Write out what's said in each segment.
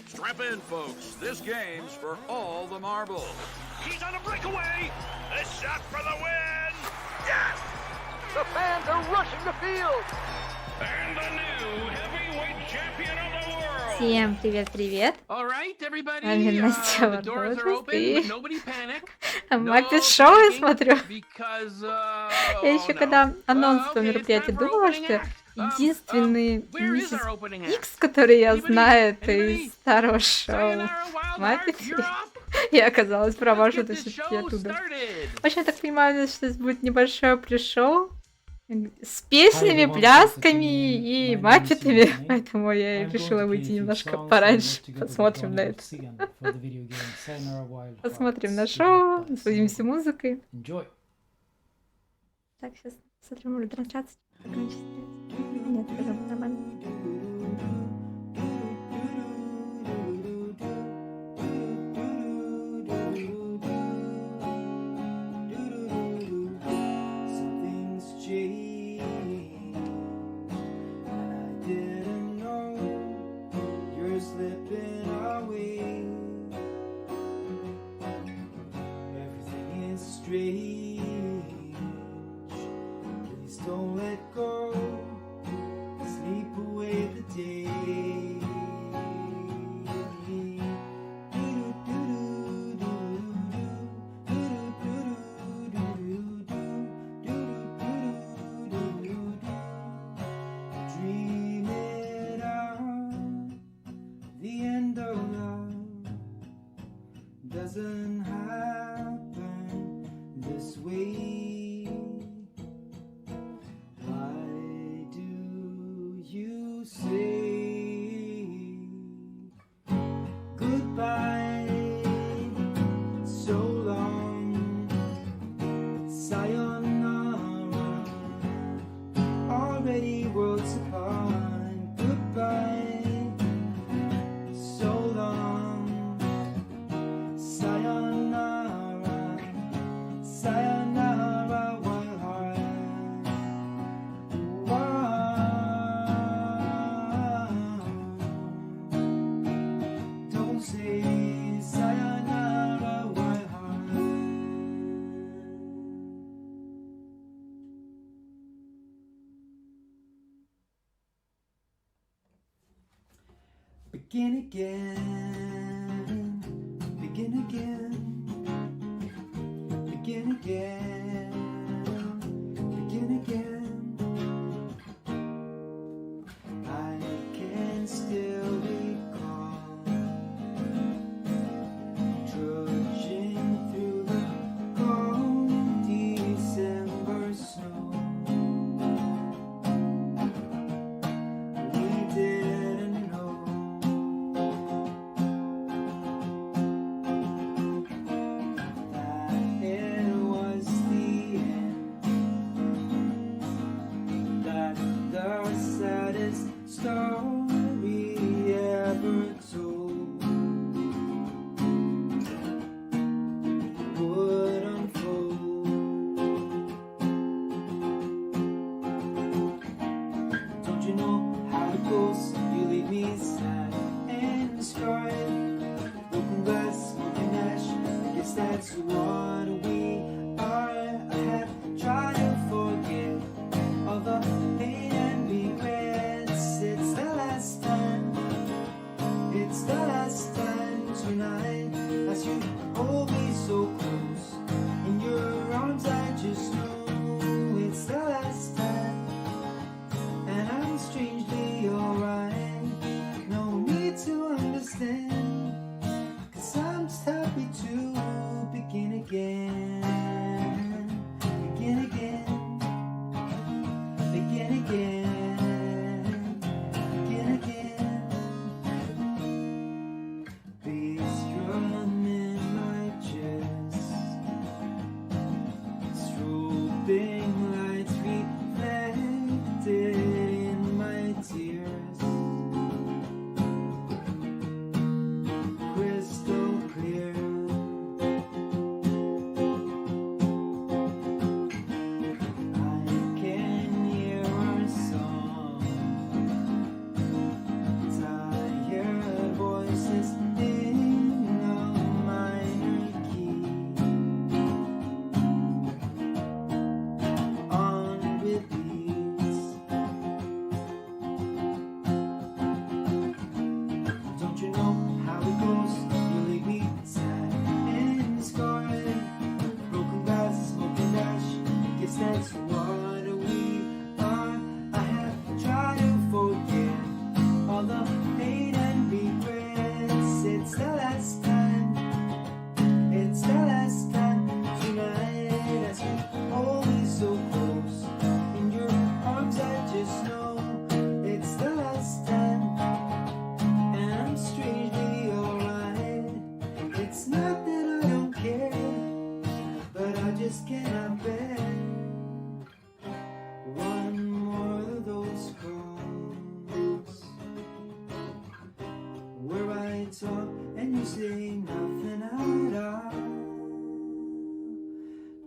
Strap in, folks. This game's for all the marbles. He's on a breakaway. A shot for the win. Yes! The fans are rushing the field. And the new heavyweight champion of the world. Всем привет-привет! All right, everybody. Настя The doors are open, и but nobody panic. Маппет Шоу я смотрю. Because, Я еще когда анонс этого мероприятия думала, что единственный миссис Икс, который я знаю, это из старого шоу Маппет. Я оказалась права, что это все-таки оттуда. В общем, я так понимаю, что здесь будет небольшое пришоу с песнями, плясками и маппетами, поэтому я решила выйти немножко пораньше. Посмотрим на это. Посмотрим на шоу, насладимся музыкой. Так, сейчас смотрим трансляцию. Нет, нормально. Please don't let go. Sleep away the day. Dream it out. The end of love doesn't happen this way. Why do you say goodbye so long? Sayonara, already worlds apart. Goodbye so long. Sayonara, sayonara, wild heart. Don't say sayonara, wild heart. Begin again, begin again, begin again, begin again. I can still recall trudging through the cold December snow. We didn't know that it was the end, that the saddest story ever told would unfold. Don't you know how it goes? You leave me sad and scarred. Broken glass, smoking ash, I guess that's what we are. I have tried to forget all the pain and regrets. It's the last time, it's the last time tonight. As you hold me so close in your arms, I just know it's the last time.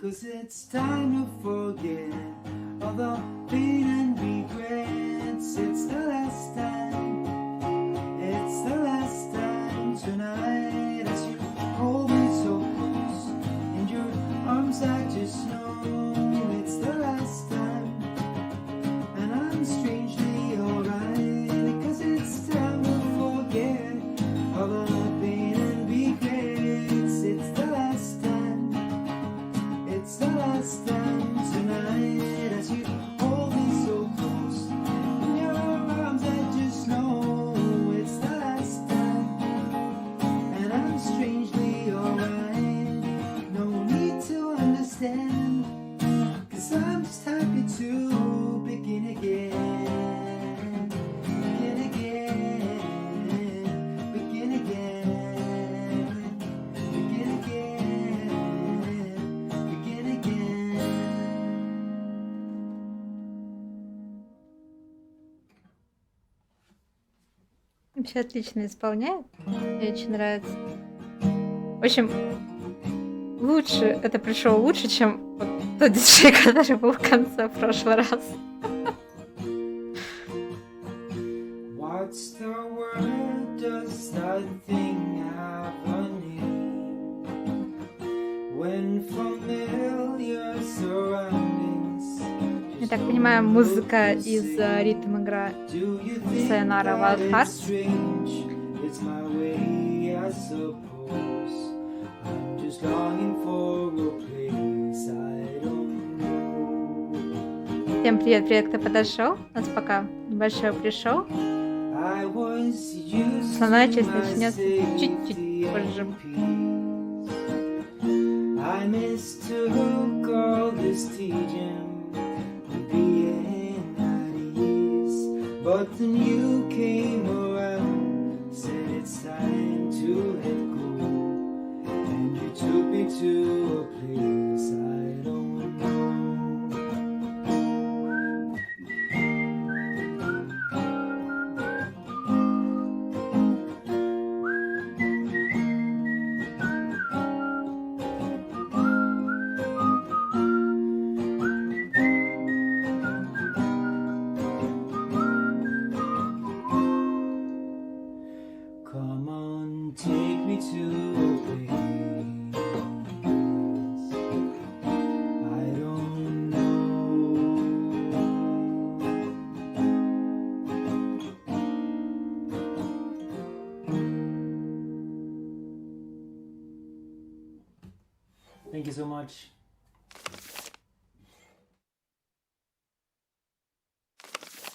'Cause it's time to forget all the pain and regrets. It's the last time. It's the last time tonight. As you hold me so close in your arms, I just know it's the last time. And I'm strangely alright, 'cause it's time to forget all the pain and regrets. It's the last time. It's the last time tonight. As you hold me so close in your arms, I just know it's the last time. And I'm strangely alright. No need to understand, 'cause I'm just happy to begin again. Begin again. Begin again. Begin again. Begin again. Вообще отлично исполняет. Мне очень нравится. В общем, лучше, это пришло лучше, чем вот тот диджей, который был в конце в прошлый раз. What's the word? Does that thing have a name? When familiar surroundings Я так понимаю, музыка из ритм игра do you think Sayonara that Wild it's Hearts. strange? It's my way, I suppose. I'm just longing for a place I don't know. Всем привет, привет, кто подошел. У нас пока небольшой пришел. I was used Основная to часть my начнется чуть-чуть safety позже. and peace. I mistook all this teaching and being at ease, but then you came around, said it's time to let go, and you took me to a place I don't know. Come on, take me to a place I don't know. Thank you so much.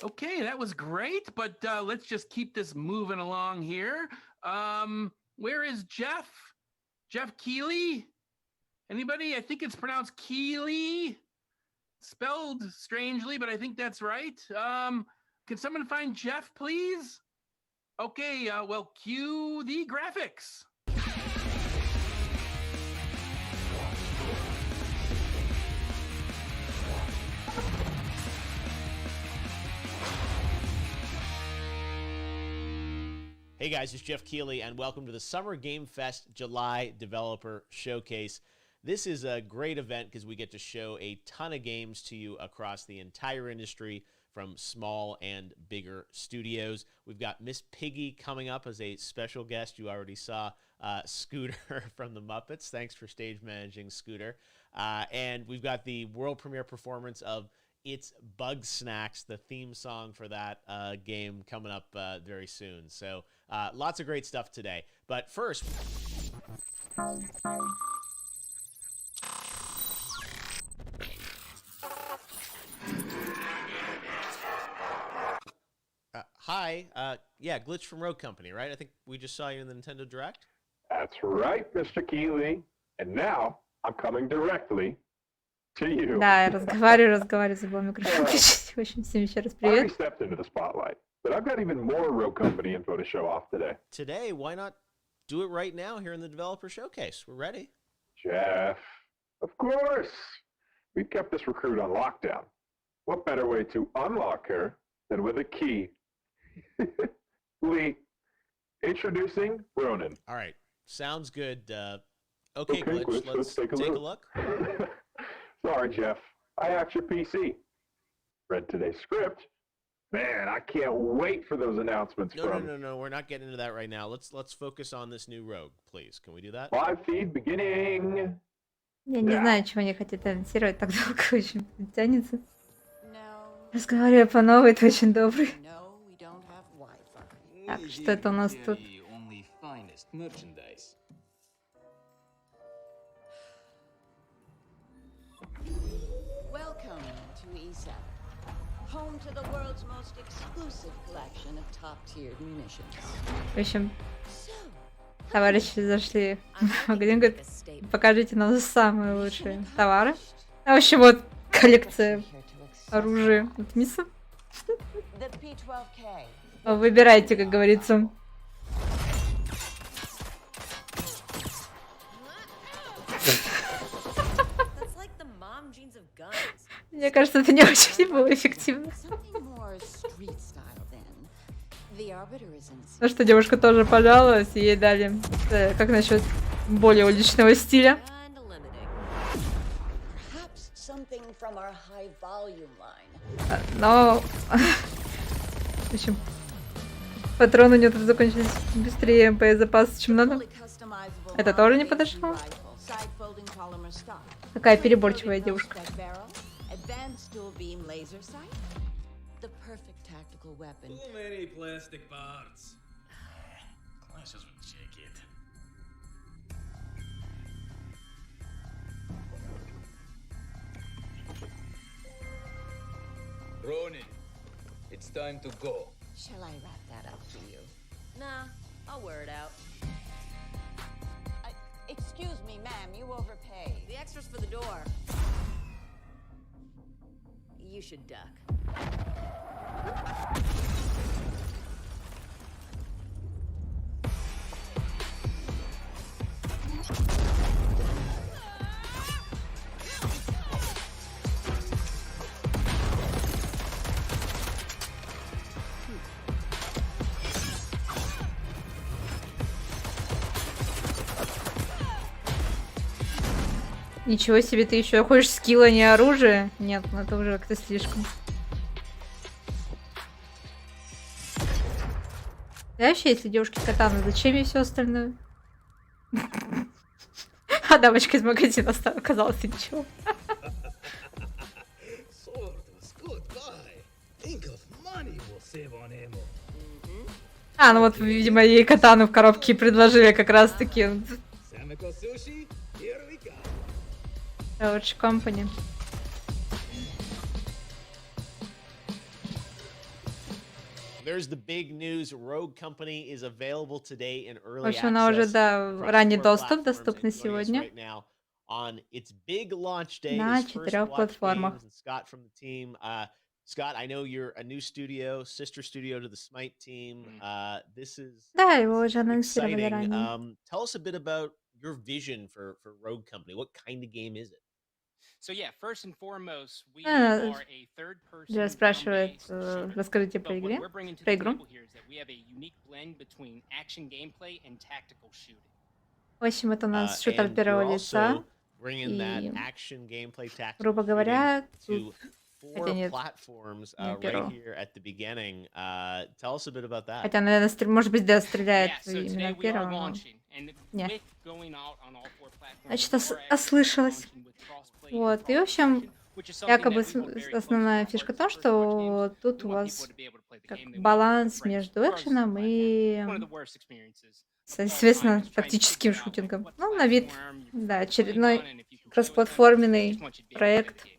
Okay, that was great, but let's just keep this moving along here. Where is Jeff? Jeff Keeley? Anybody? I think it's pronounced Keeley. spelled strangely, but I think that's right. Can someone find Jeff, please? Okay, well, cue the graphics. Hey guys, it's Jeff Keighley, and welcome to the Summer Game Fest July Developer Showcase. This is a great event because we get to show a ton of games to you across the entire industry, from small and bigger studios. We've got Miss Piggy coming up as a special guest. You already saw Scooter from the Muppets. Thanks for stage managing, Scooter. And we've got the world premiere performance of It's Bug Snacks, the theme song for that game, coming up very soon. So lots of great stuff today. But first... hi, yeah, Glitch from Rogue Company, right? I think we just saw you in the Nintendo Direct. That's right, Mr. Keighley. And now I'm coming directly to you. Да, я разговариваю, забыл микрофон включить. В общем, всем еще раз I already привет. stepped into the spotlight, but I've got even more Rogue Company info to show off today. Today, why not do it right now here in the Developer Showcase? We're ready. Jeff, of course. We've kept this recruit on lockdown. What better way to unlock her than with a key? Lee, introducing Ronan. All right, sounds good. Okay, Glitch, let's take a look. Sorry, Jeff. I hacked your PC. Read today's script. Man, I can't wait for those announcements No, we're not getting into that right now. Let's focus on this new rogue, please. Can we do that? Live feed beginning. Я не знаю, чего они хотят анонсировать так долго, очень тянется. Разговариваю по новой, ты очень добрый. Так, что это у нас тут? Welcome to ESA, home to the world's most exclusive collection of top-tiered munitions. В общем, товарищи зашли в магазин, говорят, покажите нам самые лучшие товары. А в общем, вот коллекция оружия от Мисса. The P12K. Выбирайте, как говорится. Мне кажется, это не очень было эффективно. Ну что, девушка тоже пожаловалась, и ей дали, как насчет более уличного стиля. Но... В общем, патроны у нее тут закончились быстрее боезапаса, чем надо. Это тоже не подошло. Какая переборчивая девушка. Ronin, it's time to go. Shall I wrap that up for you? Nah, I'll wear it out. Excuse me, ma'am, you overpaid. The extra's for the door. You should duck. Ничего себе, ты еще хочешь скилла, не оружие? Нет, ну это уже как-то слишком. Да вообще, если девушки катаны, зачем ей все остальное? А дамочка из магазина оказалась и ничего. А, ну вот, видимо, ей катану в коробке предложили как раз таки. Rogue Company. There's the big news. Rogue Company is available today in early В общем, она уже, да, ранний доступ, доступна сегодня. on its big launch day. На His first 4 watch платформах. games, and Scott from the team. Scott, I know you're a new studio, sister studio to the Smite team. This is Да, его уже анонсировали exciting. ранее. Tell us a bit about your vision for Rogue Company. What kind of game is it? So yeah, first and foremost, we А, are a third-person Джо спрашивает, turn-based shooter. расскажите про But what игре, we're bringing to про the игру. table here is that we have a unique blend between action gameplay and tactical shooting. В общем, это у нас шутер And первого you're лица. also bringing that И, action gameplay tactical грубо shooting говоря, to тут... four Хотя нет, platforms не right первого. here at the beginning. Tell us a bit about that. Хотя, наверное, может быть, да, стреляет Yeah, so today именно we are первого, но... launching, and Не. with going out on all four platforms, Значит, we are actually ослышалась. launching with crossplay and Вот, и, в общем, cross-promotion, which is something якобы that we hold very close to основная our фишка в hearts том, as first-party games. что тут We у want вас people to be able to play the как game. They want баланс to play with между friends, экшеном regardless of the и, platform. One of the worst experiences of all time соответственно, is trying to тактическим figure out шутингом. what Ну, на вид, platform you're да, playing on, очередной and if you can play with them, they кроссплатформенный just want you to be able to play проект. the game you want.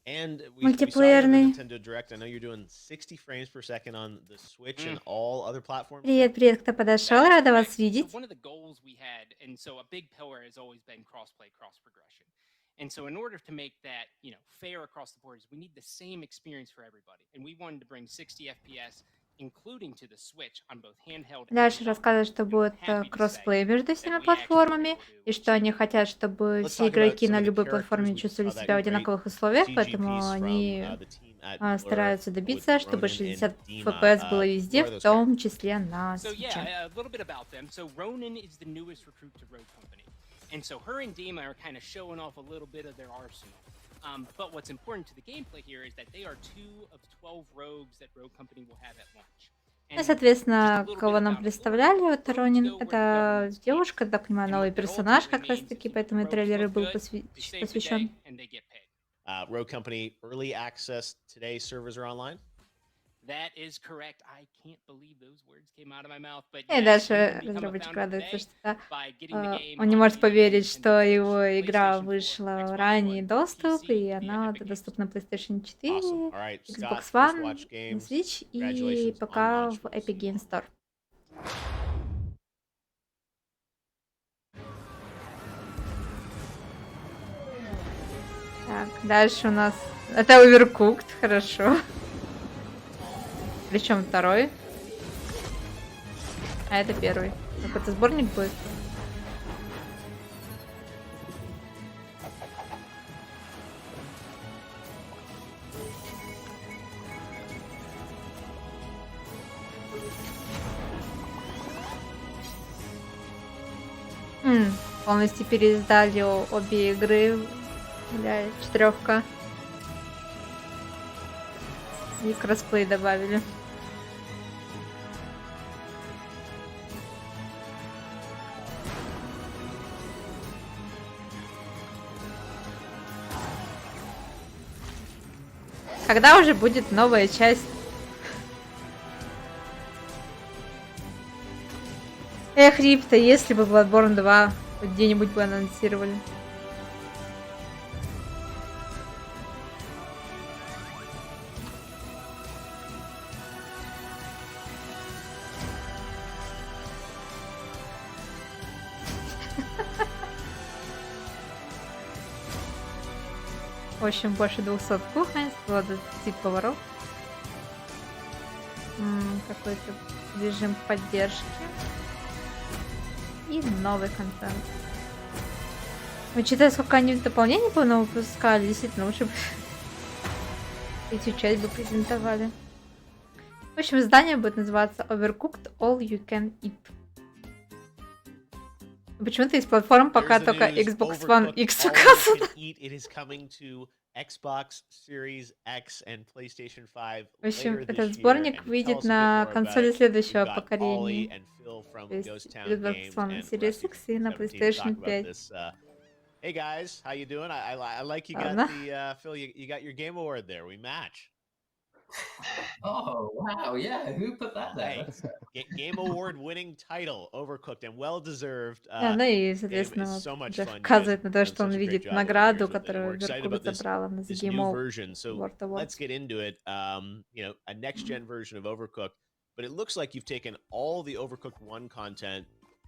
And we saw you in the Мультиплеерный. Nintendo Direct. I know you're doing 60 frames per second on the Switch and all other platforms. Привет, привет, кто подошел, рада вас видеть. So one of the goals we had, and so a big pillar has always been cross-play, cross-progression. And so in order to make that, fair across the board, we need the same experience for everybody. And we wanted to bring 60 FPS, including to the Switch on both handheld and Дальше console. рассказывает, что будет Happy to кроссплей say между that всеми we actually платформами, were able to и что они хотят, чтобы Let's все talk about игроки some на of the любой characters. платформе We чувствовали saw that себя в great одинаковых условиях, CG поэтому piece from они the team at Blur стараются with добиться, чтобы Ronan and 60 Dima. FPS было везде, Who are в those том числе на So Switch. yeah, a little bit about them. So Ronan is the newest recruit to Rogue Company. And so her and Dima are kind of showing off a little bit of their arsenal. But what's important to the gameplay here is that they are 2 of 12 rogues that Rogue Company will have at launch. Ну, соответственно, кого нам представляли, вот Ронин, это девушка, так понимаю, новый персонаж как раз-таки, поэтому и трейлер был посвящен. Rogue Company early access today. Servers are online. That is correct. I can't believe those words came out of my mouth, but И дальше разработчик радуется, что он не может поверить, что его игра вышла в ранний доступ, и она доступна на PlayStation 4, Xbox One, на Switch и пока в Epic Games Store. Так, дальше у нас... Это Overcooked, хорошо. Причем второй. А это первый. Какой-то сборник будет. Полностью переиздали обе игры. Бля, 4. И кроссплей добавили. Когда уже будет новая часть? Эх, Рипта, если бы Bloodborne 2 хоть где-нибудь бы анонсировали. В общем, больше 200 кухонь, 120 поваров. Какой-то режим поддержки. И новый контент. Учитывая, сколько они дополнений по выпускали, действительно, лучше бы эту часть бы презентовали. В общем, издание будет называться Overcooked All You Can Eat. Почему-то из платформ пока только Xbox One X указано. В общем, этот сборник выйдет на консоли следующего поколения. То есть Xbox One Series X и на PlayStation 5. Hey guys, how you doing? I like you got the Phil. You got your game award there. We match. Oh wow, yeah. Who put that there? Hey, game award winning title, Overcooked, and well deserved. Да, ну и, соответственно, Джефф указывает на то, что он видит награду, которую Overcooked забрала на The Game Award. Let's get into it. A next gen version of Overcooked, but it looks like you've taken all the Overcooked 1 content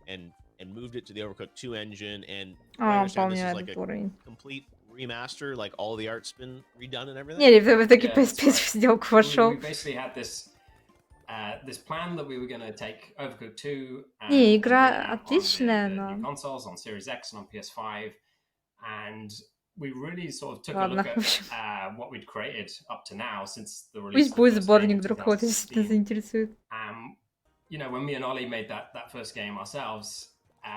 and and moved it to the Overcooked 2 engine. And I understand this is like a complete remaster, like all the art's been redone and everything. Не, в итоге PSP в сделку вошел. We basically had this plan that we were going to take Overcooked 2 Не, игра отличная, но... consoles on Series X and on PS5, and we really sort of took a look at what we'd created up to now since the release. Пусть будет сборник вдруг кого-то действительно заинтересует. You know, when me and Ollie made that first game ourselves,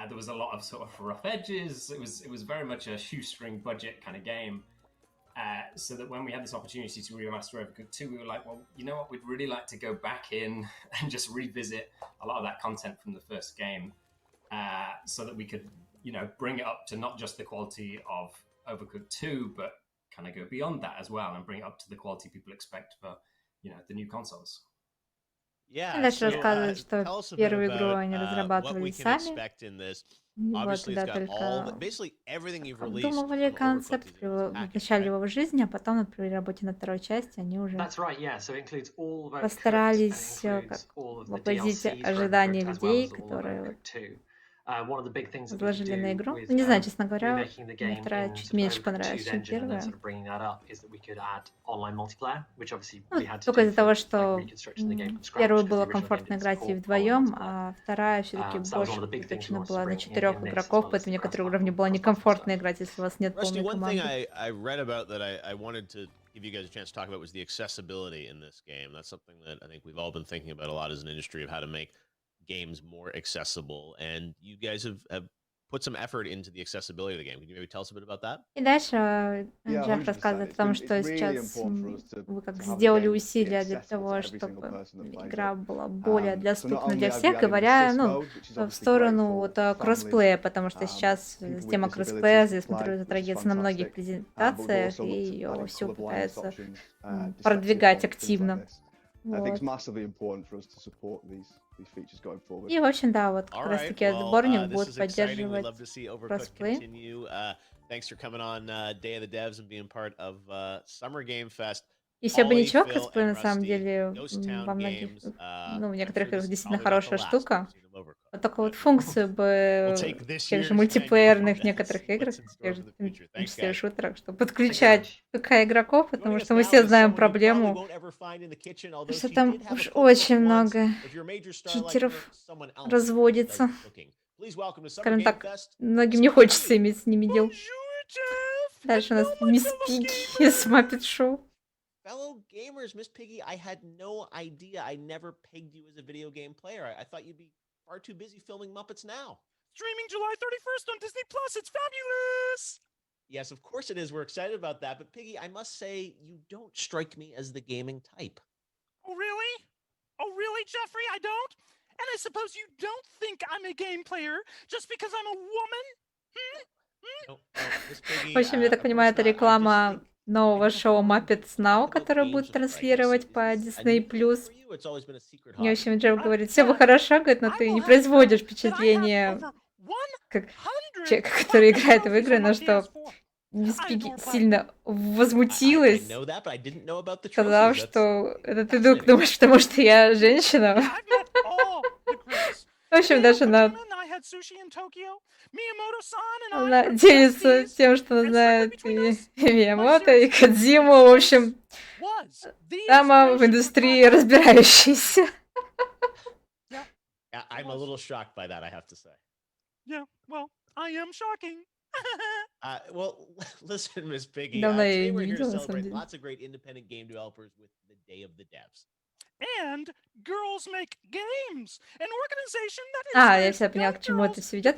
there was a lot of sort of rough edges. It was very much a shoestring budget kind of game. So that when we had this opportunity to remaster Overcooked 2, we were like, well, you know what? We'd really like to go back in and just revisit a lot of that content from the first game, so that we could, you know, bring it up to not just the quality of Overcooked 2, but kind of go beyond that as well and bring it up to the quality people expect for, you know, the new consoles. Дальше рассказывает, что первую игру они разрабатывали сами. Вот, да, только обдумывали концепт, воплощали его в жизнь, а потом при работе над второй частью они уже постарались воплотить ожидания людей, которые возложили на игру. Не знаю, честно говоря, мне вторая чуть меньше понравилась, чем первая. Только из-за того, что первую было комфортно играть и вдвоем, а вторая все-таки больше точно была на 4 игроков, поэтому некоторые уровни было некомфортно играть, если у вас нет полной команды. Give you guys a chance to talk about was the accessibility in this game. That's something that I think we've all been thinking about a lot as an industry of how to make games more accessible, and you guys have put some effort into the accessibility of the game. Can you maybe tell us a bit about that? И дальше Джефф рассказывает о том, что сейчас вы как сделали усилия для того, чтобы игра была более доступна для всех, говоря, ну, в сторону вот кроссплея, потому что сейчас тема кроссплея, я смотрю, затрагивается на многих презентациях, и ее все пытаются продвигать активно. Вот. И, в общем, да, вот как раз таки этот сборник будет поддерживать кроссплей. Thanks for coming on Day of the Devs and being part of Summer Game Fest. И все бы ничего, кроссплей на самом деле во многих, ну, в некоторых играх действительно хорошая штука. Вот только вот функцию бы в тех же мультиплеерных некоторых играх, в тех же, в числе шутерах, чтобы подключать ПК игроков, потому что мы все знаем проблему, что там уж очень много читеров разводится. Скажем так, многим не хочется иметь с ними дел. Дальше у нас Мисс Пигги из Muppet Show. Fellow gamers, Miss Piggy, I had no idea. I never pegged you as a video game player. I thought you'd be far too busy filming Muppets now. Streaming July 31st on Disney Plus. It's fabulous. Yes, of course it is. We're excited about that. But Piggy, I must say, you don't strike me as the gaming type. Oh, really? Oh, really, Jeffrey? I don't? And I suppose you don't think I'm a game player just because I'm a woman? В общем, я так понимаю, это реклама нового шоу Muppets Now, которое будет транслировать по Disney+. И, в общем, Джефф говорит, все бы хорошо, говорит, но ты не производишь впечатление как человека, который играет в игры, на что Мисс Пигги сильно возмутилась, сказав, что это ты думаешь, потому что я женщина. В общем, даже она делится тем, что она знает и Миямото, и Кодзиму, в общем, дама в индустрии разбирающаяся. I'm a little shocked by that, I have to say. Yeah, well, I am shocking. Well, listen, Miss Piggy, Давно я today её we're не here to видела, на самом celebrate деле. lots of great independent game developers with the Day of the Devs. And girls make games. An organization that Я вся поняла, к чему это все ведет.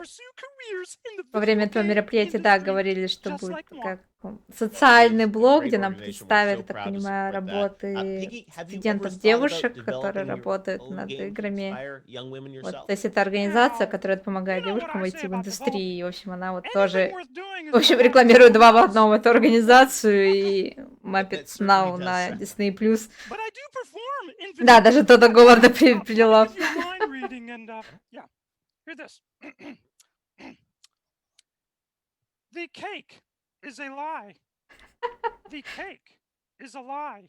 Во время этого мероприятия, да, говорили, что будет как социальный блог, где нам представят, я так понимаю, работы студентов-девушек, которые работают над играми. Вот, то есть это организация, которая помогает девушкам войти в индустрию. И, в общем, она вот тоже, в общем, рекламирует 2 в 1 эту организацию и Muppets Now на Disney+. Да, даже Тодда Говарда прилила. The cake is a lie. The cake is a lie.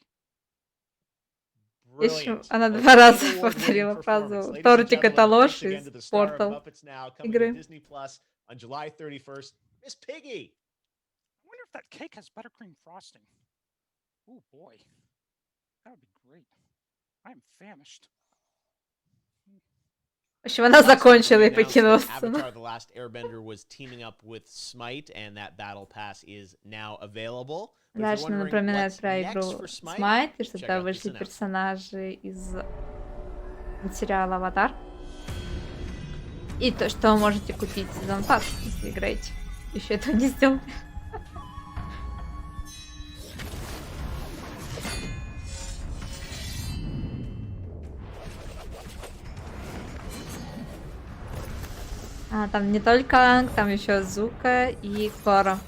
Brilliant. Она Well, два раза award-winning повторила performance. фразу Ladies and «Тортик — это gentlemen, ложь» thanks again из to the star of Portal Muppets Now, coming to игры. Disney Plus on July 31st, Miss Piggy. I wonder if that cake has buttercream frosting. Oh boy, that would be great. I am famished. В общем, она Last night, закончила we и announced покинула that сцену. Avatar: The Last Airbender was teaming up with Smite, and that battle pass is now available. But if Дальше you're она wondering напоминает what's про next игру for Smite, Smite, и что check там out this вышли announcement. персонажи из сериала «Аватар». И то, что вы можете купить сезон пасс, если играете. Еще этого не сделали. А, там не только Анг, там еще Зука и Кора.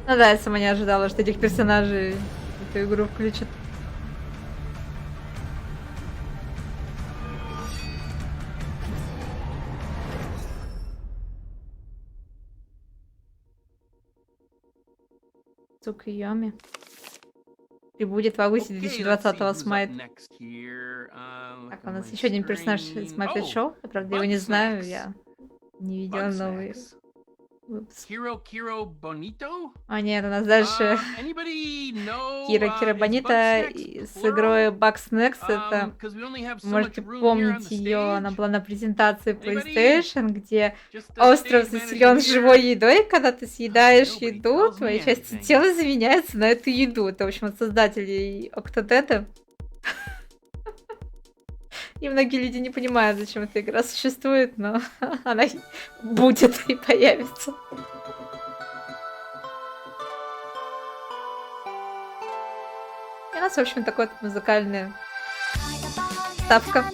Ну да, я сама не ожидала, что этих персонажей в эту игру включат. Зука и Йоми. И будет в августе 2020-го Смайт. Так, у нас еще один персонаж из Muppet Show. Я, правда, его не знаю, я не видела новый выпуск. Kiro Bonito? А нет, у нас дальше Кира Бонита с игрой Bugsnax. Это, можете помнить ее, она была на презентации PlayStation, где остров заселен живой едой. Когда ты съедаешь еду, твоя часть тела заменяется на эту еду. Это, в общем, от создателей Octodad. И многие люди не понимают, зачем эта игра существует, но она будет и появится. И у нас, в общем, такая вот музыкальная ставка.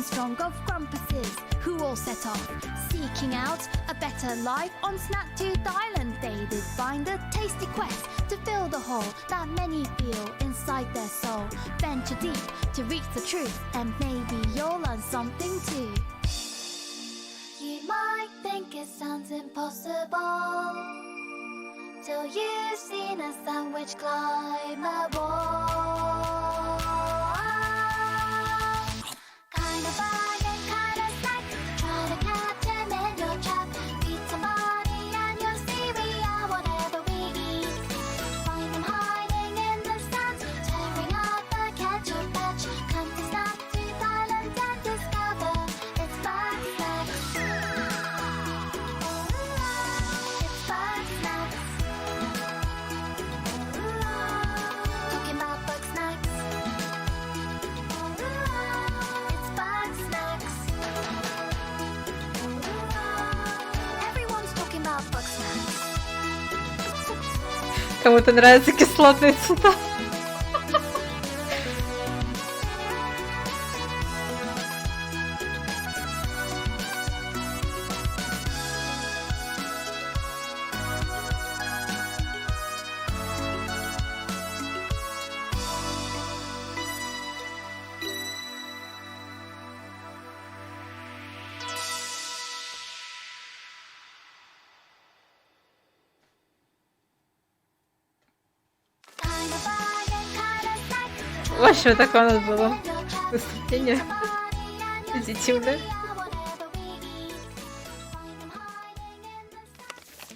Strong of grumpuses who all set off seeking out a better life on Snack-Tooth Island. They did find a tasty quest to fill the hole that many feel inside their soul. Venture deep to reach the truth, and maybe you'll learn something too. You might think it sounds impossible till you've seen a sandwich climb a wall. Kind of bargain, kind of snack. Try to catch him in your trap. Feed somebody and you'll see we are whatever we eat. Find them hiding in the stands, tearing up a ketchup patch. Come to Snack-Tooth Island and discover it's Bug Snacks. It's Bug Snacks. Talking about Bug Snacks. Кому-то нравятся кислотные цвета. В общем, такое у нас было выступление. Позитивное.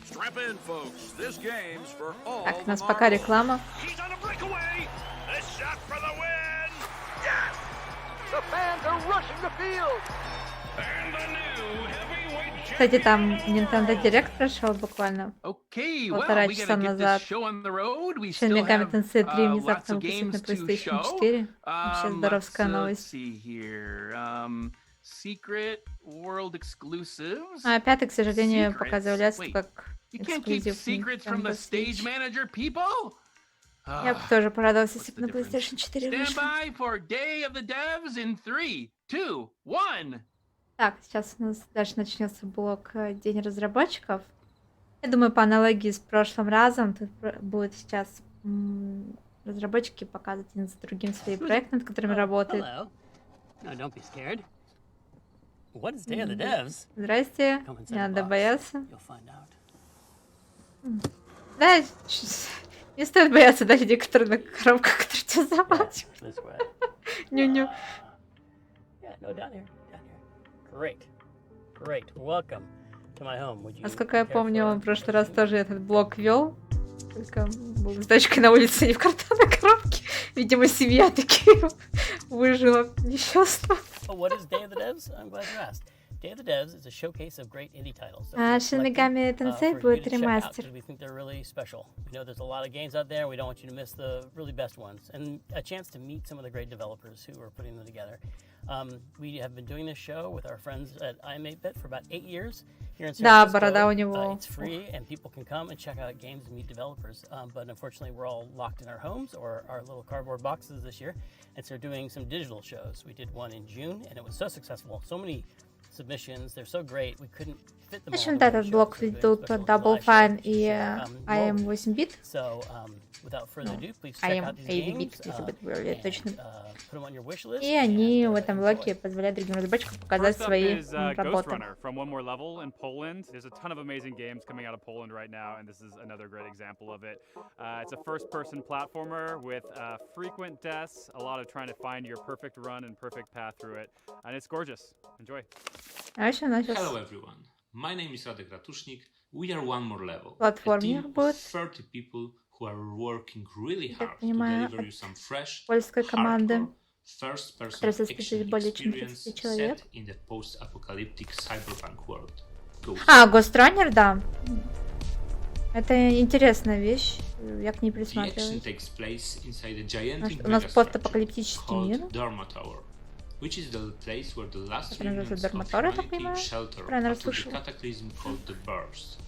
Strap in, folks. This game's for all Так, у the нас пока marbles. реклама. He's on a breakaway. A shot for the win. Yes! The fans are rushing the field. And the new heavyweight Кстати, там Nintendo Direct прошел буквально Okay, полтора well, we часа gotta get назад. this show on the road. We Shin still Megami have Tensei 3 lots внезапно of выпустит на games to PlayStation show. 4. Вообще здоровская Let's новость. see here. Secret World exclusives. А пятый, к сожалению, Secrets? пока заявляется Wait, как You can't keep эксклюзив secrets from the Nintendo stage Switch. manager, people. Я бы тоже порадовался, если бы на PlayStation 4 Stand вышло. by for Day of the Devs in 3, 2, 1. Так, сейчас у нас дальше начнется блок День разработчиков. Я думаю, по аналогии с прошлым разом, тут будут сейчас разработчики показывать один за другим свои проекты, над которыми работают. Hello. No, don't be scared. What is Day of the Devs? Здрасте, Come inside не the надо box. бояться. You'll find out. Да, не стоит бояться, да, людей, которые на коробках, которые тебя замачивают. This way. Ню-ню. Yeah, no, down here. Down here. Great. Great. Welcome to my home. Would you Насколько я care помню, for он в прошлый раз тоже этот блок вел. Только был с дочкой на улице, не в картонной коробке. Видимо, семья таки выжила несчастно. Oh, what is Day of the Devs? I'm glad you asked. Day of the Devs is a showcase of great indie titles. Shin Megami Tensei будет ремастер. We think they're really special. We know there's a lot of games out there. We don't want you to miss the really best ones, and a chance to meet some of the great developers who are putting them together. We have been doing this show with our friends at I'm8bit for about 8 years here in San Да, Francisco. борода у него. It's free, and people can come and check out games and meet developers. But unfortunately, we're all locked in our homes or our little cardboard boxes this year, and so we're doing some digital shows. We did one in June, and it was so successful. So many submissions. They're so great. We couldn't fit them all. В общем, да, этот блок ведут Double Fine и IM8bit. So, without further ado, please check out these games, если быть более точным. put them on your wish list. И они в этом блоке позволяют другим разработчикам показать свои работы. From One More Level in Poland. There's a ton of amazing games coming out of Poland right now, and this is another great example of it. It's a first-person platformer with frequent deaths, a lot of trying to find your perfect run and perfect path through it, and it's gorgeous. Enjoy. Hello everyone. My name is Radek Ratusznik. We are One More Level. A team of 30 people who are working really hard to deliver you some fresh, hardcore, first-person experience set in the post-apocalyptic cyberpunk world. Ghostrunner, да. Это интересная вещь. Я к ней The action присматриваюсь. takes place inside a gigantic У нас megastructure постапокалиптический мир. called Dharma Tower, which is the place where the last Это называется remnants of Дарматор, я так humanity понимаю. shelter Правильно after the расслышала. cataclysm called the Burst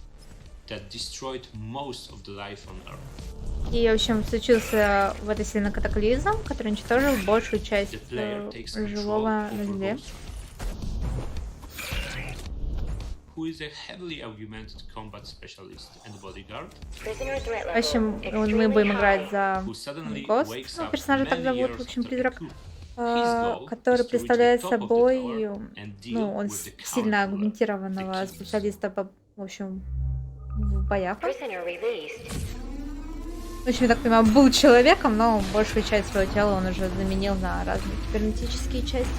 that destroyed most of the life on Earth. И, в общем, случился в этой сильный катаклизм, который уничтожил большую часть The player takes control живого на over Земле. who is a heavily augmented combat specialist and bodyguard, В общем, мы будем играть за Гост, ну, персонажа так зовут, в общем, призрак, который представляет собой, ну, он сильно аргументированного специалиста, в общем, в боях. В общем, я так понимаю, был человеком, но большую часть своего тела он уже заменил на разные кибернетические части.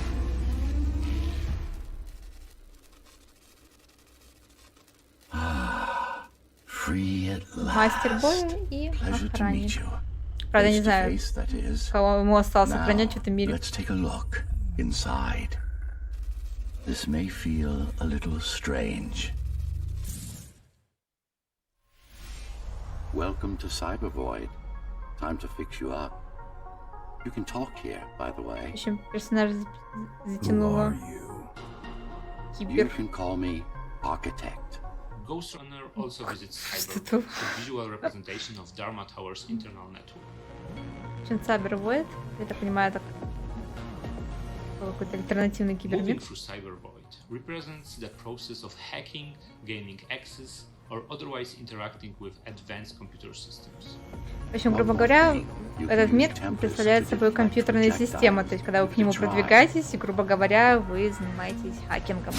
Мастер боя и охранник. Правда, не знаю, кого ему осталось охранять в этом мире. Let's take a look inside. This may feel a little strange. Welcome to Cybervoid. Time to fix you up. You can talk here, by the way. В общем, персонаж затянуло. You can call me Architect. Ghostrunner also visits Cybervoid, a visual representation of Dharma Tower's internal network. В общем, Cybervoid, я так понимаю, это какой-то альтернативный кибермир. Moving through Cybervoid represents the process of hacking, gaining access, or otherwise interacting with advanced computer systems. В общем, грубо говоря, этот мир представляет собой компьютерные системы, то есть, когда вы к нему продвигаетесь, и, грубо говоря, вы занимаетесь хакингом.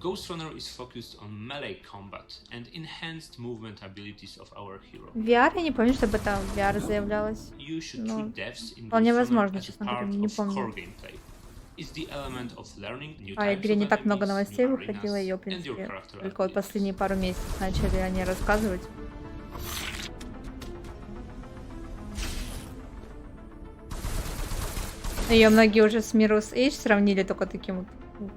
Ghost Runner is focused on melee combat and enhanced movement abilities of our hero. VR, я не помню, чтобы это в VR заявлялось. Ну, вполне возможно, честно говоря, не помню. О игре не так много новостей выходило, ее, в принципе, только вот последние пару месяцев начали они рассказывать. Ее многие уже с Mirror's Edge сравнили только таким вот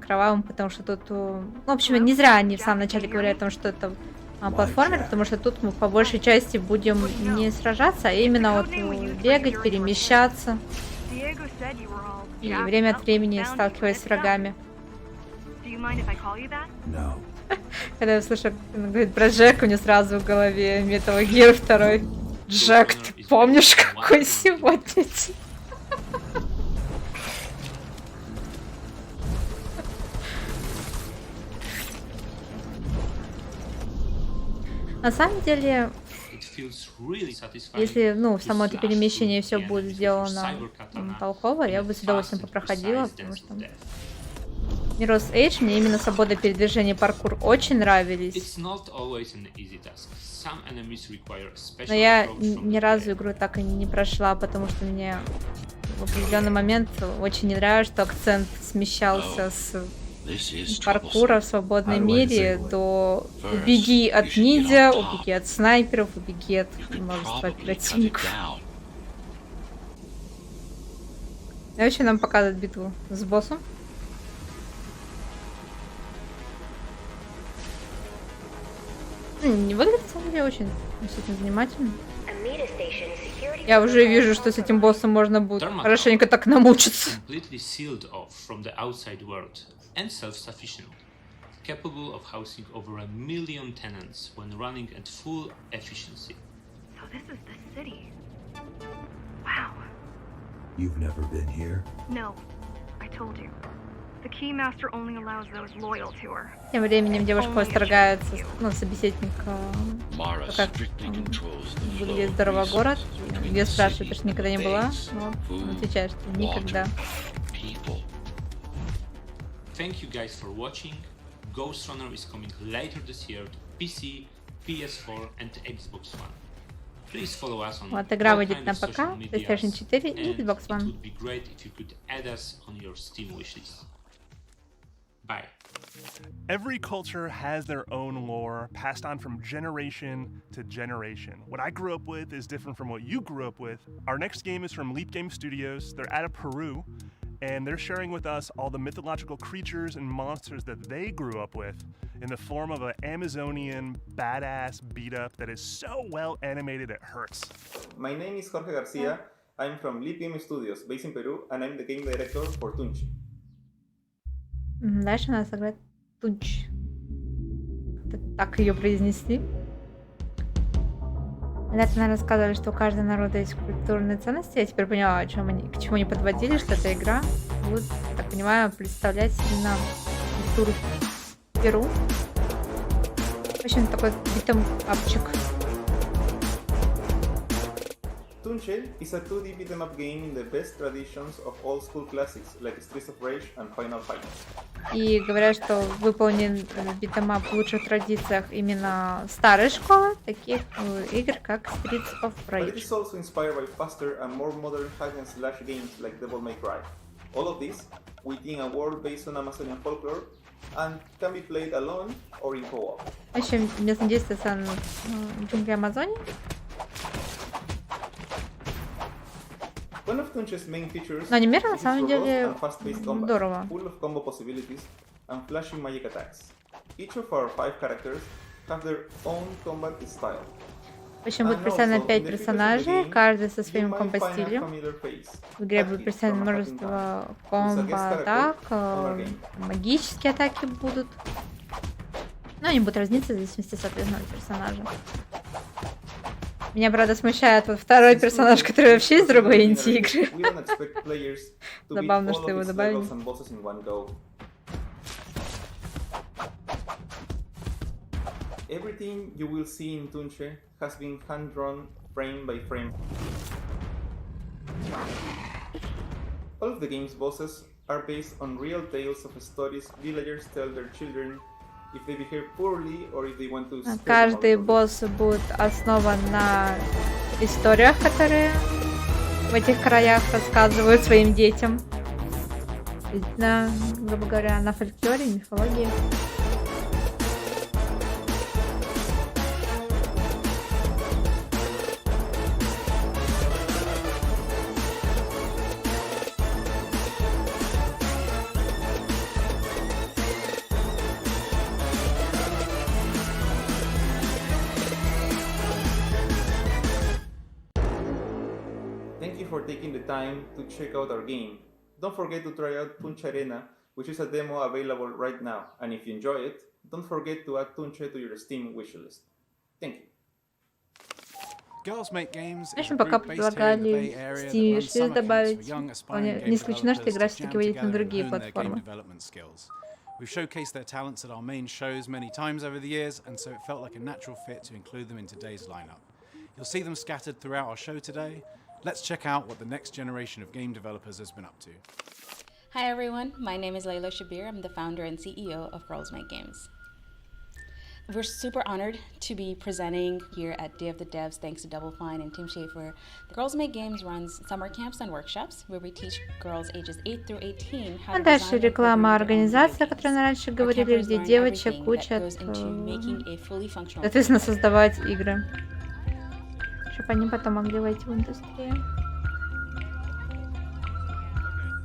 кровавым, потому что тут... Ну, в общем, не зря они в самом начале говорили о том, что это платформер, потому что тут мы по большей части будем не сражаться, а именно вот бегать, перемещаться. И время от времени сталкиваясь с врагами. Когда я слышу, он говорит про Джека, мне сразу в голове Metal Gear 2. Джек, ты помнишь, какой сегодня день? На самом деле, если, ну, в само это перемещение все будет сделано толково, я бы с удовольствием попроходила, потому что Mirror's Edge мне именно свобода передвижения, паркур очень нравились. Но я ни разу игру так и не прошла, потому что мне в определенный момент очень не нравилось, что акцент смещался с паркура в свободном мире до убеги от ниндзя, убеги от снайперов, убеги от множества оперативников. И вообще нам показывают битву с боссом. Не выглядит, на самом деле, очень действительно занимательно. Я уже вижу, что с этим боссом можно будет хорошенько так намучиться. And self-sufficient, capable of housing over 1 million tenants when running at full efficiency. So this is the city. Wow. You've never been here? No, I told you. The Keymaster only allows those loyal to her. Тем временем девушка восторгается, ну, собеседника, как выглядит здоровый город. Я спрашиваю, ты же никогда не была? Ну, отвечаешь, что никогда. Thank you guys for watching. Ghost Runner is coming later this year to PC, PS4 and Xbox One. Please follow us on вот игра выйдет на ПК, PlayStation 4 и Xbox One. It would be great if you could add us on your Steam wishlist. Bye. Every culture has their own lore, passed on from generation to generation. What I grew up with is different from what you grew up with. Our next game is from Leap Game Studios. They're out of Peru. And they're sharing with us all the mythological creatures and monsters that they grew up with in the form of an Amazonian badass beat-up that is so well animated it hurts. My name is Jorge Garcia. I'm from Leap Game Studios, based in Peru, and I'm the game director for Tunchi. Дальше нас играет Tunchi. Так ее произнесли. Когда-то нам рассказывали, что у каждого народа есть культурные ценности. Я теперь поняла, о чем они, к чему они подводили, что эта игра будет, так понимаю, представлять именно культуру Перу. В общем, такой битэмапчик. Tunche is a 2D beat 'em up game in the best traditions of old school classics like Streets of Rage and Final Fight. И говорят, что выполнен битэмап в лучших традициях именно старой школы, таких игр как Streets of Rage. But it is also inspired by faster and more modern hack and slash games like Devil May Cry. All of this within a world based on Amazonian folklore and can be played alone or in co-op. В общем, местное действие в джунгле Амазонии. Но анимировано на самом деле здорово. В общем, будет представлено 5 персонажей, каждый со своим комбо-стилем. В игре будет представлено множество комбо-атак, магические атаки будут. Но они будут разниться в зависимости, соответственно, от персонажа. Меня, правда, смущает вот второй персонаж, который вообще из другой инди-игры. Забавно, что его добавили. Everything you will see in Tunche has been hand-drawn frame by frame. All of the game's bosses are based on real tales of stories villagers tell their children if they behave poorly or if they want to spare them a Каждый little bit. босс будет основан на историях, которые в этих краях рассказывают своим детям. На, грубо говоря, на фольклоре, мифологии. Thank you for taking the time to check out our game. Don't forget to try out Tunche Arena, which is a demo available right now. And if you enjoy it, don't forget to add Tunche to your Steam wishlist. Thank you. Конечно, пока предлагали Steam wishlist добавить, вполне не исключено, что игра все-таки выйдет на другие платформы. We've showcased their talents at our main shows many times over the years, and so it felt like a natural fit to include them in today's lineup. You'll see them scattered throughout our show today. Let's check out what the next generation of game developers has been up to. Hi everyone, my name is Layla Shabir. I'm the founder and CEO of Girls Make Games. We're super honored to be presenting here at Day of the Devs thanks to Double Fine and Tim Schafer. Girls Make Games runs summer camps and workshops where we teach girls ages 8 through 18 how to дальше реклама организации, о которой мы раньше говорили, где девочек учат, соответственно, создавать игры, чтобы они потом могли войти в индустрию.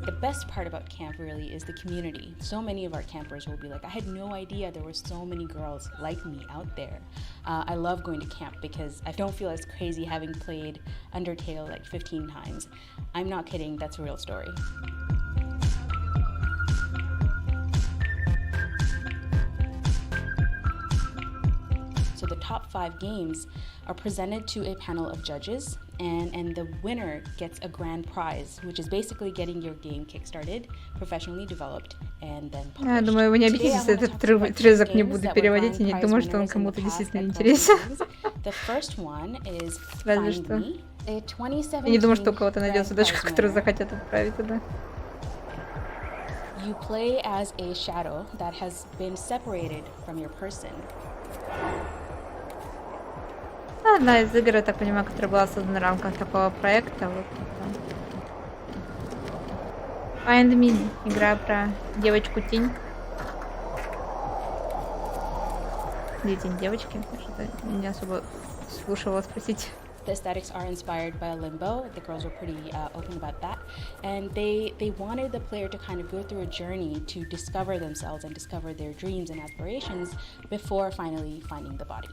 The best part about camp really is the community. So many of our campers will be like, I had no idea there were so many girls like me out there. I love going to camp because I don't feel as crazy having played Undertale like 15 times. I'm not kidding, that's a real story. So the top 5 games are presented to a panel of judges, and the winner gets a grand prize, which is basically getting your game kickstarted, professionally developed, and then published. Я думаю, вы не обидитесь, этот отрезок не буду переводить, и не думаю, что он кому-то действительно интересен. Разве что. Я не думаю, что у кого-то найдется дочка, которую захотят отправить туда. You play as a shadow that has been separated from your person. Одна из игр, я так понимаю, которая была создана в рамках такого проекта. Вот. Find Me, игра про девочку-тень. Где тень девочки? Что-то не особо слушала спросить. The aesthetics are inspired by Limbo. The girls were pretty open about that. And they wanted the player to kind of go through a journey to discover themselves and discover their dreams and aspirations before finally finding the body.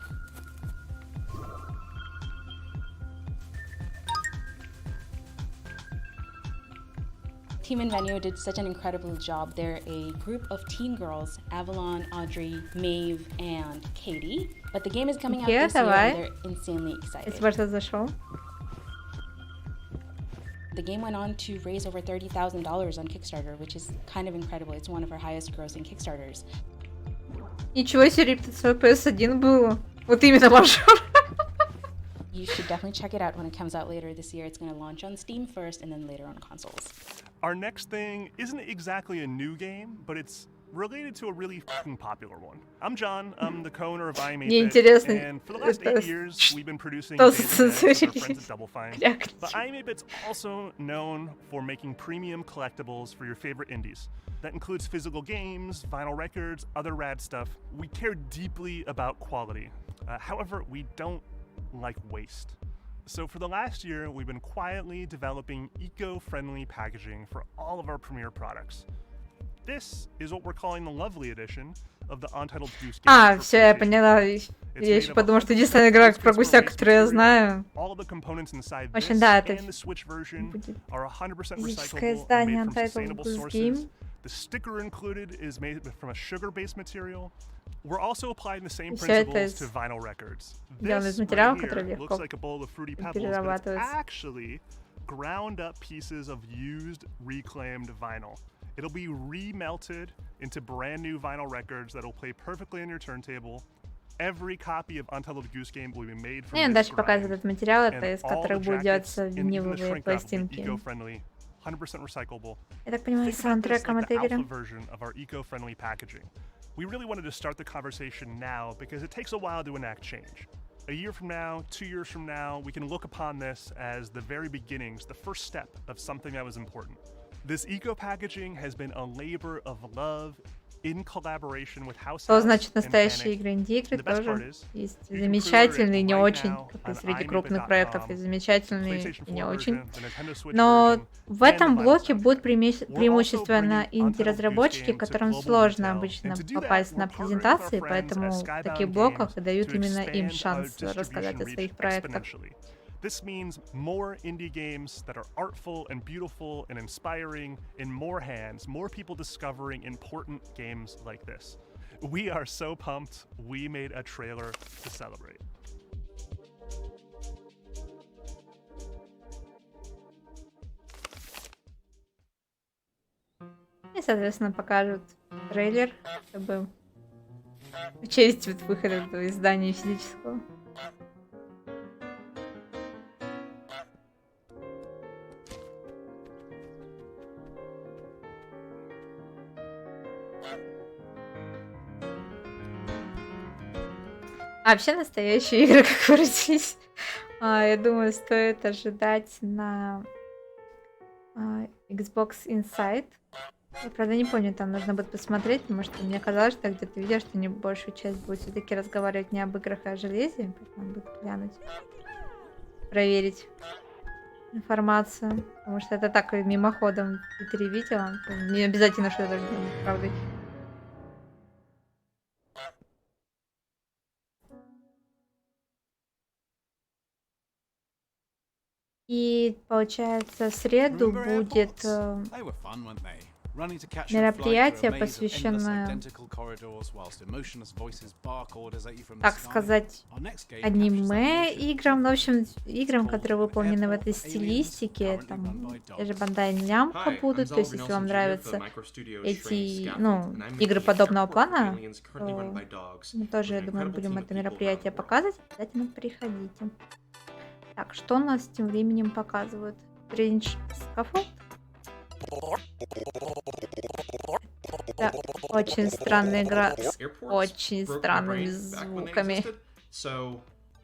Team Invenio did such an incredible job. They're a group of teen girls, Avalon, Audrey, Maeve, and Katie. But the game is coming out this year and they're insanely excited. The game went on to raise over $30,000 on Kickstarter, which is kind of incredible. It's one of our highest grossing Kickstarters. Ничего себе, репутация PS1 было. Вот именно мажор. You should definitely check it out when it comes out later this year. It's going to launch on Steam first and then later on consoles. Our next thing isn't exactly a new game, but it's related to a really fucking popular one. I'm John, I'm the co-owner of IM8bit, and for the last 8 years, we've been producing games with our friends at Double Fine. But IM8bit's also known for making premium collectibles for your favorite indies. That includes physical games, vinyl records, other rad stuff. We care deeply about quality. However, we don't like waste. So for the last year, we've been quietly developing eco-friendly packaging for all of our premier products. This is what we're calling the Lovely Edition of the Untitled Goose Game. Все, я поняла. Я еще подумала, что единственная игра про гуся, которую я знаю. В общем, да, это физическое издание Untitled Goose Game. The sticker included is made from a sugar-based material. We're also applying the same principles to vinyl records. This right here looks like a bowl of Fruity Pebbles, but it's actually ground-up pieces of used, reclaimed vinyl. It'll be remelted into brand new vinyl records that'll play perfectly on your turntable. Every copy of Untitled Goose Game will be made from this this показывает этот материал, это из которых будут делаться виниловые пластинки. 100% recyclable. Я так понимаю, саундтреком этой игры. Version of our eco-friendly packaging. we really wanted to start the conversation now because it takes a while to enact change. A year from now, 2 years from now, we can look upon this as the very beginnings, the first step of something that was important. This eco-packaging has been a labor of love in collaboration with House. Что значит настоящие игры? Инди-игры тоже есть замечательные и не очень, как и среди крупных проектов, и замечательные и не очень. Но в этом блоке будут преимущественно инди-разработчики, которым сложно обычно попасть на презентации, поэтому в таких блоках дают именно им шанс рассказать о своих проектах. This means more indie games that are artful and beautiful and inspiring in more hands, more people discovering important games like this. We are so pumped, we made a trailer to celebrate. И, соответственно, покажут трейлер, чтобы учесть выход этого издания физического. А вообще настоящие игры, как выразились, я думаю, стоит ожидать на Xbox Inside. Я, правда, не помню, там нужно будет посмотреть, потому что мне казалось, что я где-то видела, что они большую часть будут все-таки разговаривать не об играх, а о железе. Поэтому надо будет глянуть, проверить информацию, потому что это так мимоходом в Твиттере видела. Не обязательно, что это должно быть правдой. И, получается, в среду будет мероприятие, посвященное, так сказать, аниме-играм, ну, в общем, играм, которые выполнены в этой стилистике. Там те же Бандай Нямка будут, то есть, если вам нравятся эти, ну, игры подобного плана, то мы тоже, я думаю, будем это мероприятие показывать. Обязательно приходите. Так, что у нас тем временем показывают? Range Scaffold? Да, очень странная игра с очень странными звуками. So,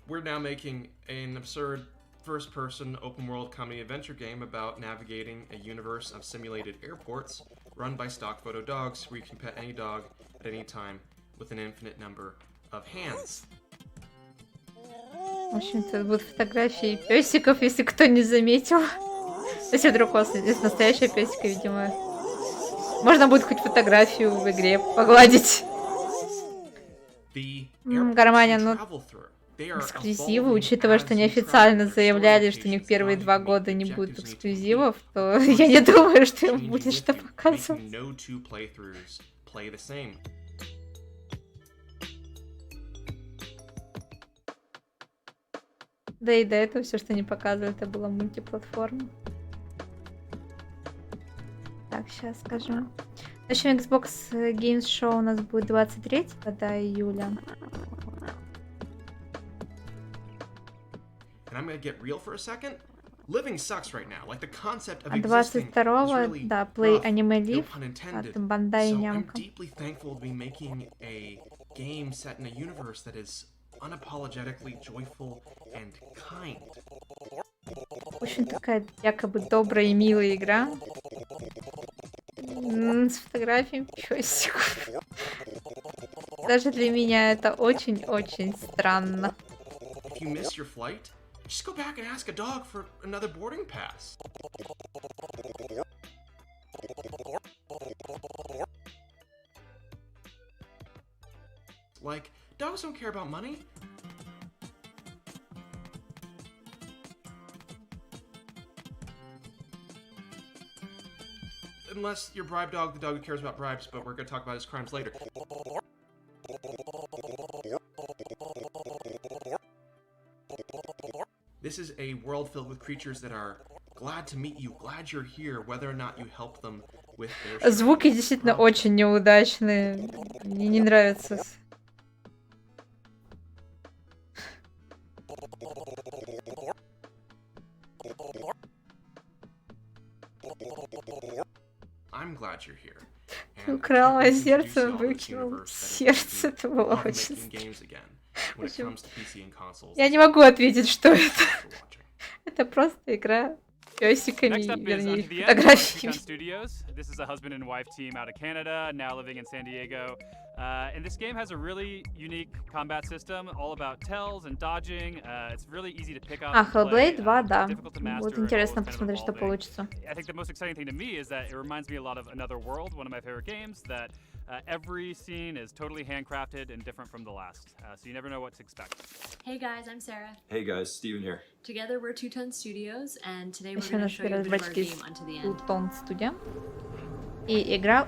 we're now making an absurd first-person open-world comedy adventure game about navigating a universe of simulated airports run by stock photo dogs, where you can pet any dog at any time with an infinite number of hands. В общем, тут будут фотографии песиков, если кто не заметил. Если вдруг у вас здесь настоящая песика, видимо, можно будет хоть фотографию в игре погладить. Гармония, ну, эксклюзивы, учитывая, что они официально заявляли, что у них первые 2 года не будет эксклюзивов, то я не думаю, что им будет что показывать. Да и до этого все, что они показывали, это было мультиплатформа. Так, сейчас скажу. В общем, Xbox Games Show у нас будет 23 июля. А 22-го, да, Play Anime Live от Бандай Нямка. Unapologetically joyful and kind. Очень такая якобы добрая и милая игра. С фотографией пёсиков. Даже для меня это очень-очень странно. If you miss your flight, just go back and ask a dog for another boarding pass. Like, dogs don't care about money. Unless your bribe dog, the dog who cares about bribes, but we're going to talk about his crimes later. This is a world filled with creatures that are glad to meet you, glad you're here, whether or not you help them with their... Звуки действительно очень неудачные. Мне не нравится. I'm glad you're here. Ты украл мое сердце, выкинул сердце, это было очень странно. Я не могу ответить, что это. Это просто игра пёсиками, вернее, фотографиями. This is a husband and wife team out of Canada, now living in San Diego. And this game has a really unique combat system, all about tells and dodging. It's really easy to pick up. Hellblade 2, да. Будет интересно посмотреть, что получится. I think the most exciting thing to me is that it reminds me a lot of Another World, one of my favorite games, that every scene is totally handcrafted and different from the last. So you never know what to expect. Hey guys, I'm Sarah. Hey guys, Steven here. Together we're Two Tone Studios, and today we're going to show you a bit of our game Unto the End. Two Tone Studio. И игра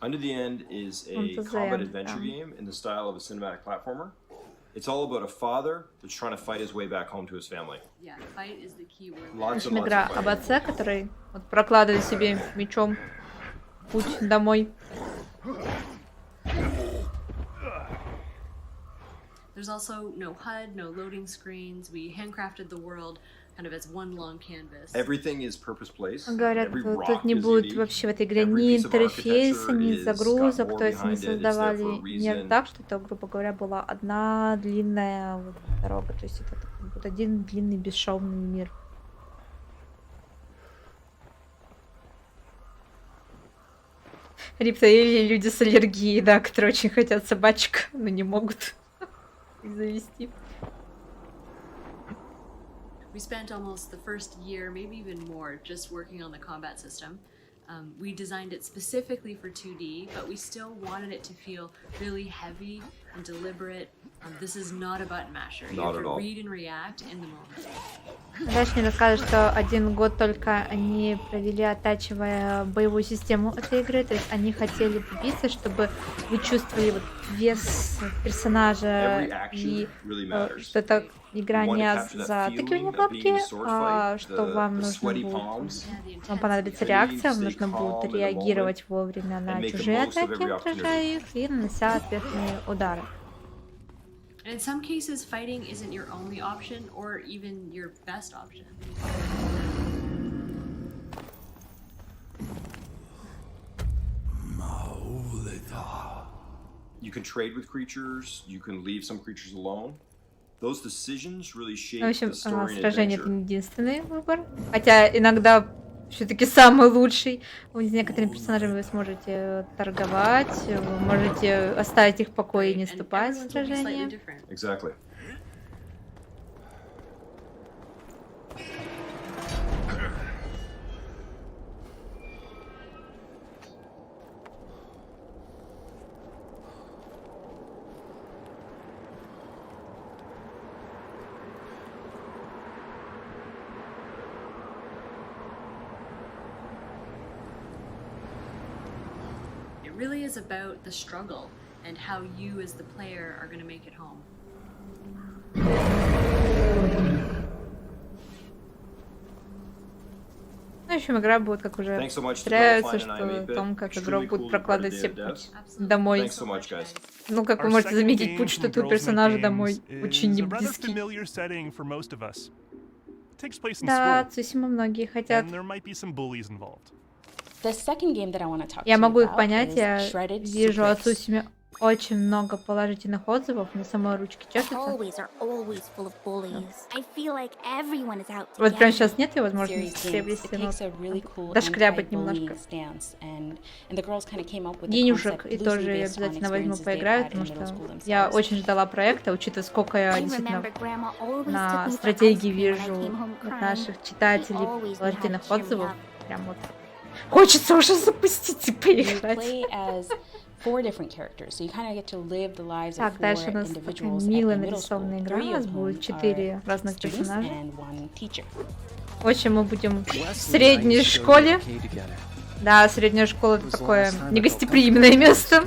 Unto the End is a combat adventure game in the style of a cinematic platformer. It's all about a father that's trying to fight his way back home to his family. Yeah, fight is the key word. В общем, игра об отце, который вот прокладывает себе мечом путь домой. There's also no HUD, no loading screens. We handcrafted the world kind of as one long canvas. Everything is purpose placed. Говорят, тут не будет вообще в этой игре ни интерфейса, ни загрузок, то есть они создавали мир так, что это, грубо говоря, была одна длинная вот дорога, то есть это вот один длинный бесшовный мир. Рипта или люди с аллергией, да, которые очень хотят собачек, но не могут их завести. We spent almost the first year, maybe even more, just working on the combat system. We designed it specifically for 2D, but we still wanted it to feel really heavy and deliberate. This is not a button masher. You have to read and react in the moment. Дальше мне рассказывают, что 1 год только они провели, оттачивая боевую систему этой игры. То есть они хотели добиться, чтобы вы чувствовали вот вес персонажа и что это игра не за тыкивание кнопки, а что вам нужно будет, вам понадобится реакция, вам нужно будет реагировать вовремя на чужие атаки, отражая их и нанося ответные удары. And in some cases, fighting isn't your only option or even your best option. You can trade with creatures, you can leave some creatures alone. Those decisions really shape В общем, the story and сражение adventure. это не единственный выбор, хотя иногда все-таки самый лучший. С некоторыми персонажами вы сможете торговать, вы можете оставить их в покое и не вступать в сражение. Exactly. It really is about the struggle and how you as the player are going to make it home. Ну, в общем, игра будет, как уже нравится, что о том, как игрок будет прокладывать себе путь домой. Ну, как вы можете заметить, путь что-то у персонажа домой очень не близкий. Да, Цусима многие хотят. Я могу их понять, я вижу о Цусиме очень много положительных отзывов, на самой ручке чешется. Вот прямо сейчас нет ее возможности приобрести, но дошкрябать немножко. Денежек и тоже обязательно возьму, поиграю, потому что я очень ждала проекта, учитывая, сколько я действительно на стратегии вижу от наших читателей положительных отзывов. Прям вот хочется уже запустить и поиграть. Так, дальше у нас такая милая нарисованная игра. У нас будет 4 разных персонажа. В общем, мы будем в средней школе. Да, средняя школа — это такое негостеприимное место.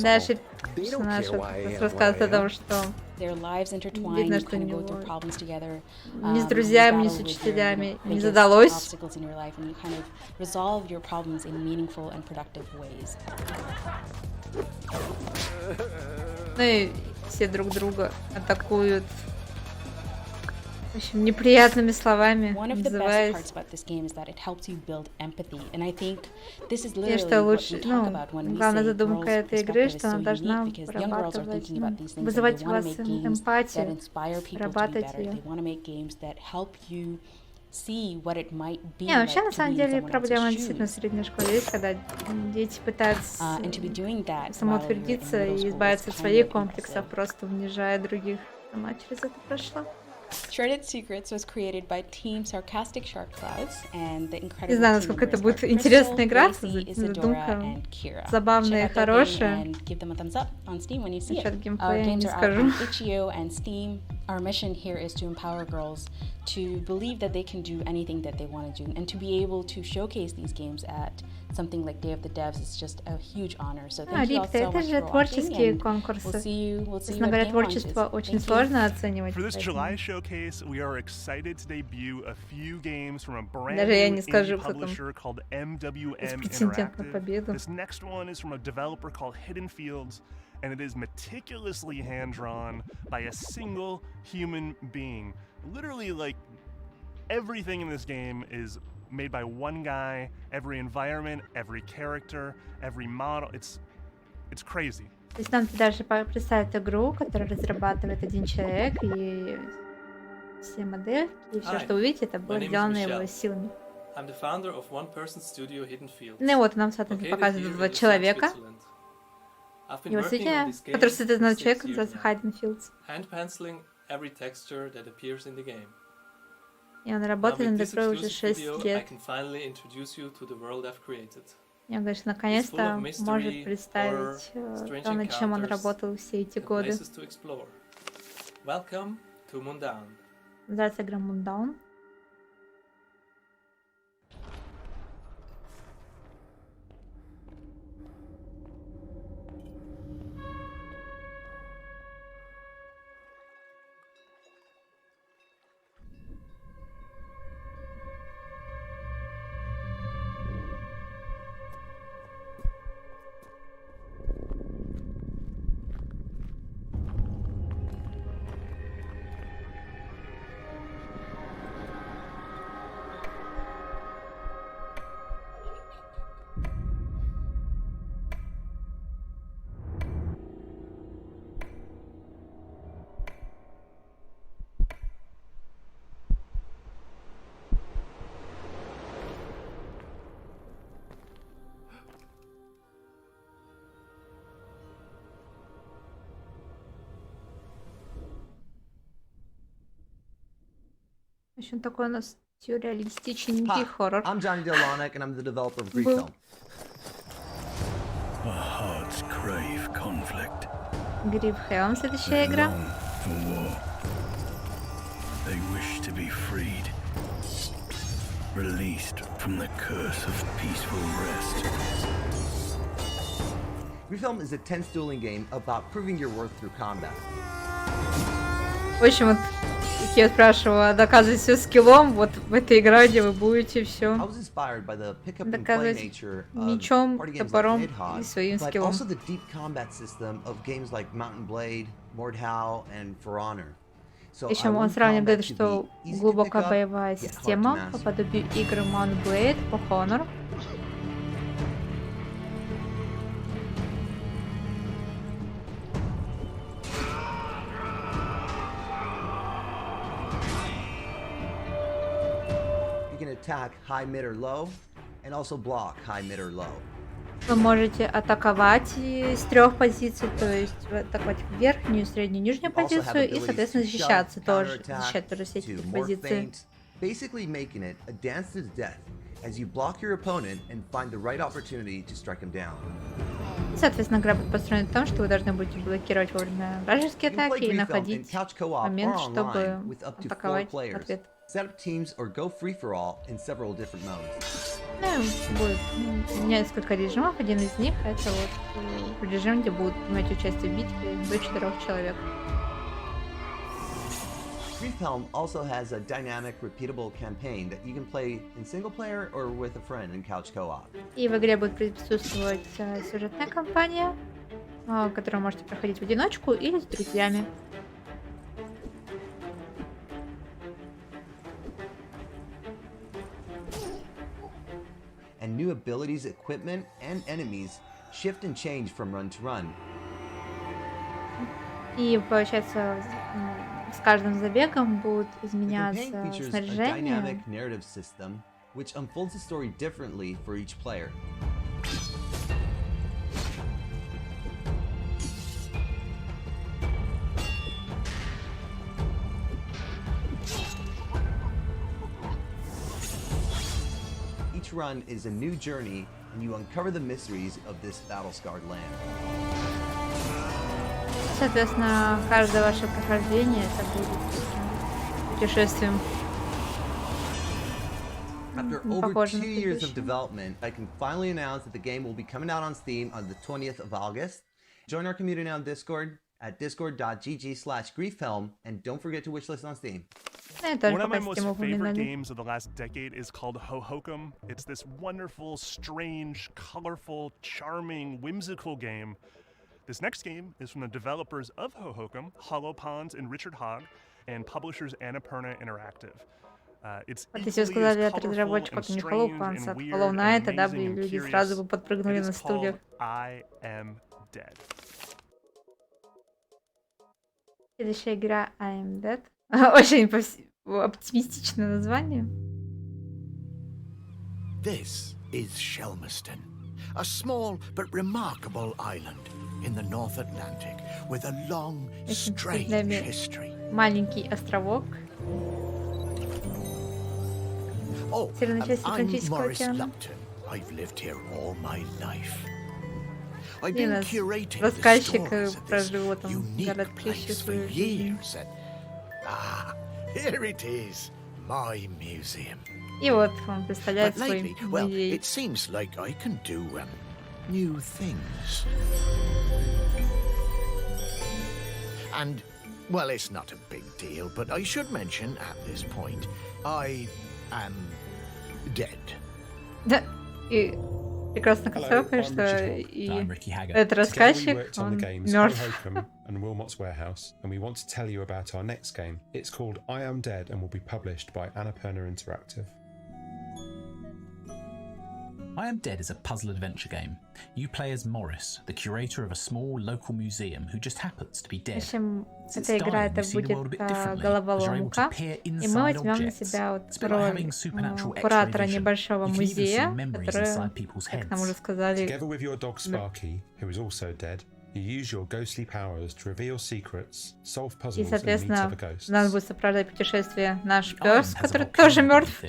Дальше персонаж рассказывает о том, что видно, что у него ни с друзьями, ни с учителями не задалось. Ну и все друг друга атакуют. В общем, неприятными словами называясь. И что лучше, главная задумка этой игры, что она должна вырабатывать, вызывать у вас эмпатию, вырабатывать ее. Не, вообще, на самом деле, проблема действительно в средней школе есть, когда дети пытаются самоутвердиться и избавиться от своих комплексов, просто унижая других. Сама через это прошла. Shredded Secrets was created by Team Sarcastic Shark Clouds and the incredible. Не знаю, насколько это будет интересно играться, задумка забавная и хорошая. Насчет геймплея не скажу. Our mission here is to empower girls to believe that they can do anything that they want to do, and to be able to showcase these games at something like Day of the Devs is just a huge honor. So thank you all so much for watching, and we'll see you at Game Launches. Очень сложно оценивать. For this July showcase, we are excited to debut a few games from a brand Даже я new не скажу, indie кто там publisher called MWM претендент на победу. This next one is from a developer called Hidden Fields, and it is meticulously hand-drawn by a single human being. Literally, like, everything in this game is made by one guy. Every environment, every character, every model. It's crazy. То есть нам дальше представят игру, которую разрабатывает один человек, и все модельки, и все, что вы видите, это было сделано его силами. Ну и вот нам, соответственно, показывают два человека. Его студия, который создает одного человека, называется Hidden Fields. И он работает над игрой уже 6 лет. И он говорит, наконец-то может представить то, над чем он работал все эти годы. Называется игра Moondown. В общем, такой у нас сюрреалистичненький хоррор. I'm Johnny Delonic, and I'm the developer of Grifilm. Our hearts crave conflict. Grifilm, следующая игра. For war. They wish to be freed. Released from the curse of peaceful rest. Grifilm is a tense dueling game about proving your worth through combat. В общем, вот я спрашивала, доказывать все скиллом, вот в этой игре, где вы будете все доказывать мечом, топором и своим скиллом. Еще он сравнивает, говорит, что глубокая боевая система по подобию игры Mount Blade по Honor. Attack high, mid, or low, and also block high, mid, or low. Вы можете атаковать с трех позиций, то есть атаковать верхнюю, среднюю, нижнюю позицию и, соответственно, защищаться тоже, защищать тоже все эти позиции. Basically making it a dance to death as you block your opponent and find the right opportunity to strike him down. Соответственно, игра будет построена в том, что вы должны будете блокировать вовремя вражеские атаки и находить момент, чтобы атаковать в ответ. Set up teams or go free-for-all in several different modes. Будет несколько режимов. Один из них это вот режим, где будут принимать участие в битве до 4 человек. Griefhelm also has a dynamic, repeatable campaign that you can play in single player or with a friend in couch co-op. И в игре будет присутствовать сюжетная кампания, которую вы можете проходить в одиночку или с друзьями. And new abilities, equipment, and enemies shift and change from run to run. И получается, с каждым забегом будет изменяться снаряжение. Dynamic narrative system, which unfolds the story differently for each player. Each run is a new journey, and you uncover the mysteries of this battle-scarred land. Соответственно, каждое ваше прохождение это будет путешествием. After over 2 years of development, I can finally announce that the game will be coming out on Steam on the 20th of August. Join our community on Discord at discord.gg/griefhelm, and don't forget to wishlist on Steam. One of my most favorite games of the last decade is called Hohokum. It's this wonderful, strange, colorful, charming, whimsical game. This next game is from the developers of Hohokum, Hollow Ponds and Richard Hogg, and publishers Annapurna Interactive. It's если бы сказали от разработчиков не Hollow Ponds, от Hollow Knight, тогда бы люди сразу бы подпрыгнули на стульях. I Am Dead. Следующая игра I Am Dead. Очень оптимистичное название. This is Shelmerston, a small but remarkable island in the North Atlantic with a long, strange history. Маленький островок. Oh, I'm Maurice Lupton. I've lived here all my life. I've been curating the stories of this unique place for years, and here it is, my museum. И вот он представляет свой lately, well, музей. it seems like I can do new things. And, well, it's not a big deal, but I should mention at this point, I am dead. Да, и прекрасно концовка, что и этот рассказчик, он мертв. And Wilmot's Warehouse, and we want to tell you about our next game. It's called I Am Dead and will be published by Annapurna Interactive. I Am Dead is a puzzle adventure game. You play as Morris, the curator of a small local museum who just happens to be dead. В общем, эта игра это будет головоломка, и мы возьмем на себя вот роль куратора небольшого музея, который, как нам уже сказали, Together with your dog Sparky, who is also dead, you use your ghostly powers to reveal secrets, solve puzzles, и, соответственно, and meet other ghosts. нас будет сопровождать путешествие наш пес, который тоже мертв.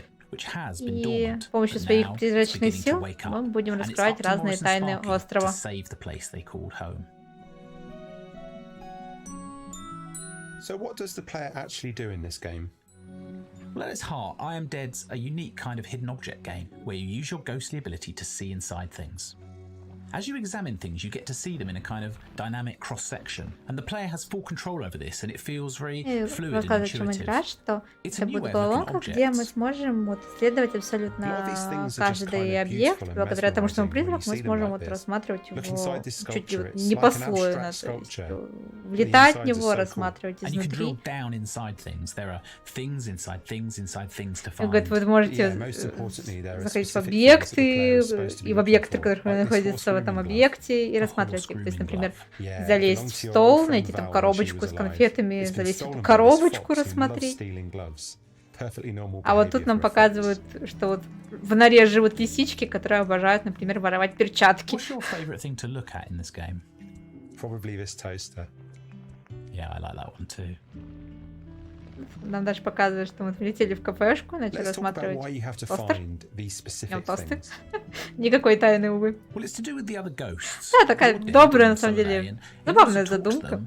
И с помощью своих призрачных сил мы будем раскрывать разные тайны острова. So what does the player actually do in this game? Well, at its heart, I Am Dead's a unique kind of hidden object game where you use your ghostly ability to see inside things. As you examine things, you get to see them in a kind of dynamic cross-section, and the player has full control over this, and it feels very fluid and intuitive. Что это будет головоломка, где мы сможем вот исследовать абсолютно каждый объект, благодаря тому, что мы призрак, мы сможем вот рассматривать его чуть ли вот не послойно, то есть влетать в него, рассматривать изнутри. И говорит, вы можете заходить в объекты, и в объекты, которые находятся в этом объекте, и рассматривать их. То есть, например, залезть в стол, найти там коробочку с конфетами, залезть в эту коробочку, рассмотреть. А вот тут нам показывают, что вот в норе живут лисички, которые обожают, например, воровать перчатки. Probably this toaster. Yeah, I like that one too. Нам даже показывают, что мы прилетели в кафешку, начали рассматривать тостер. Никакой тайны, увы. Да, такая добрая, на самом деле, забавная задумка.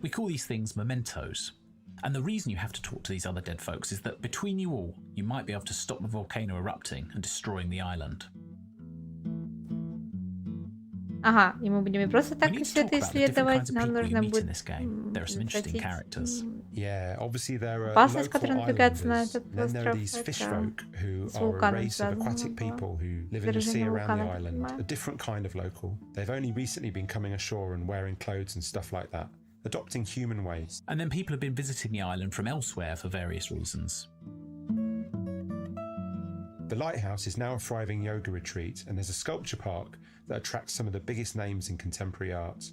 We call these things mementos. And the reason you have to talk to these other dead folks is that between you all, you might be able to stop the volcano erupting and destroying the island. Ага, и мы будем не просто так все это исследовать, нам нужно будет опасность, которая надвигается на этот остров, это с вулканом связано, извержение вулкана, They've only recently been coming ashore and wearing clothes and stuff like that, adopting human ways. And then people have been visiting the island from elsewhere for various reasons. The lighthouse is now a thriving yoga retreat, and there's a sculpture park that attracts some of the biggest names in contemporary art.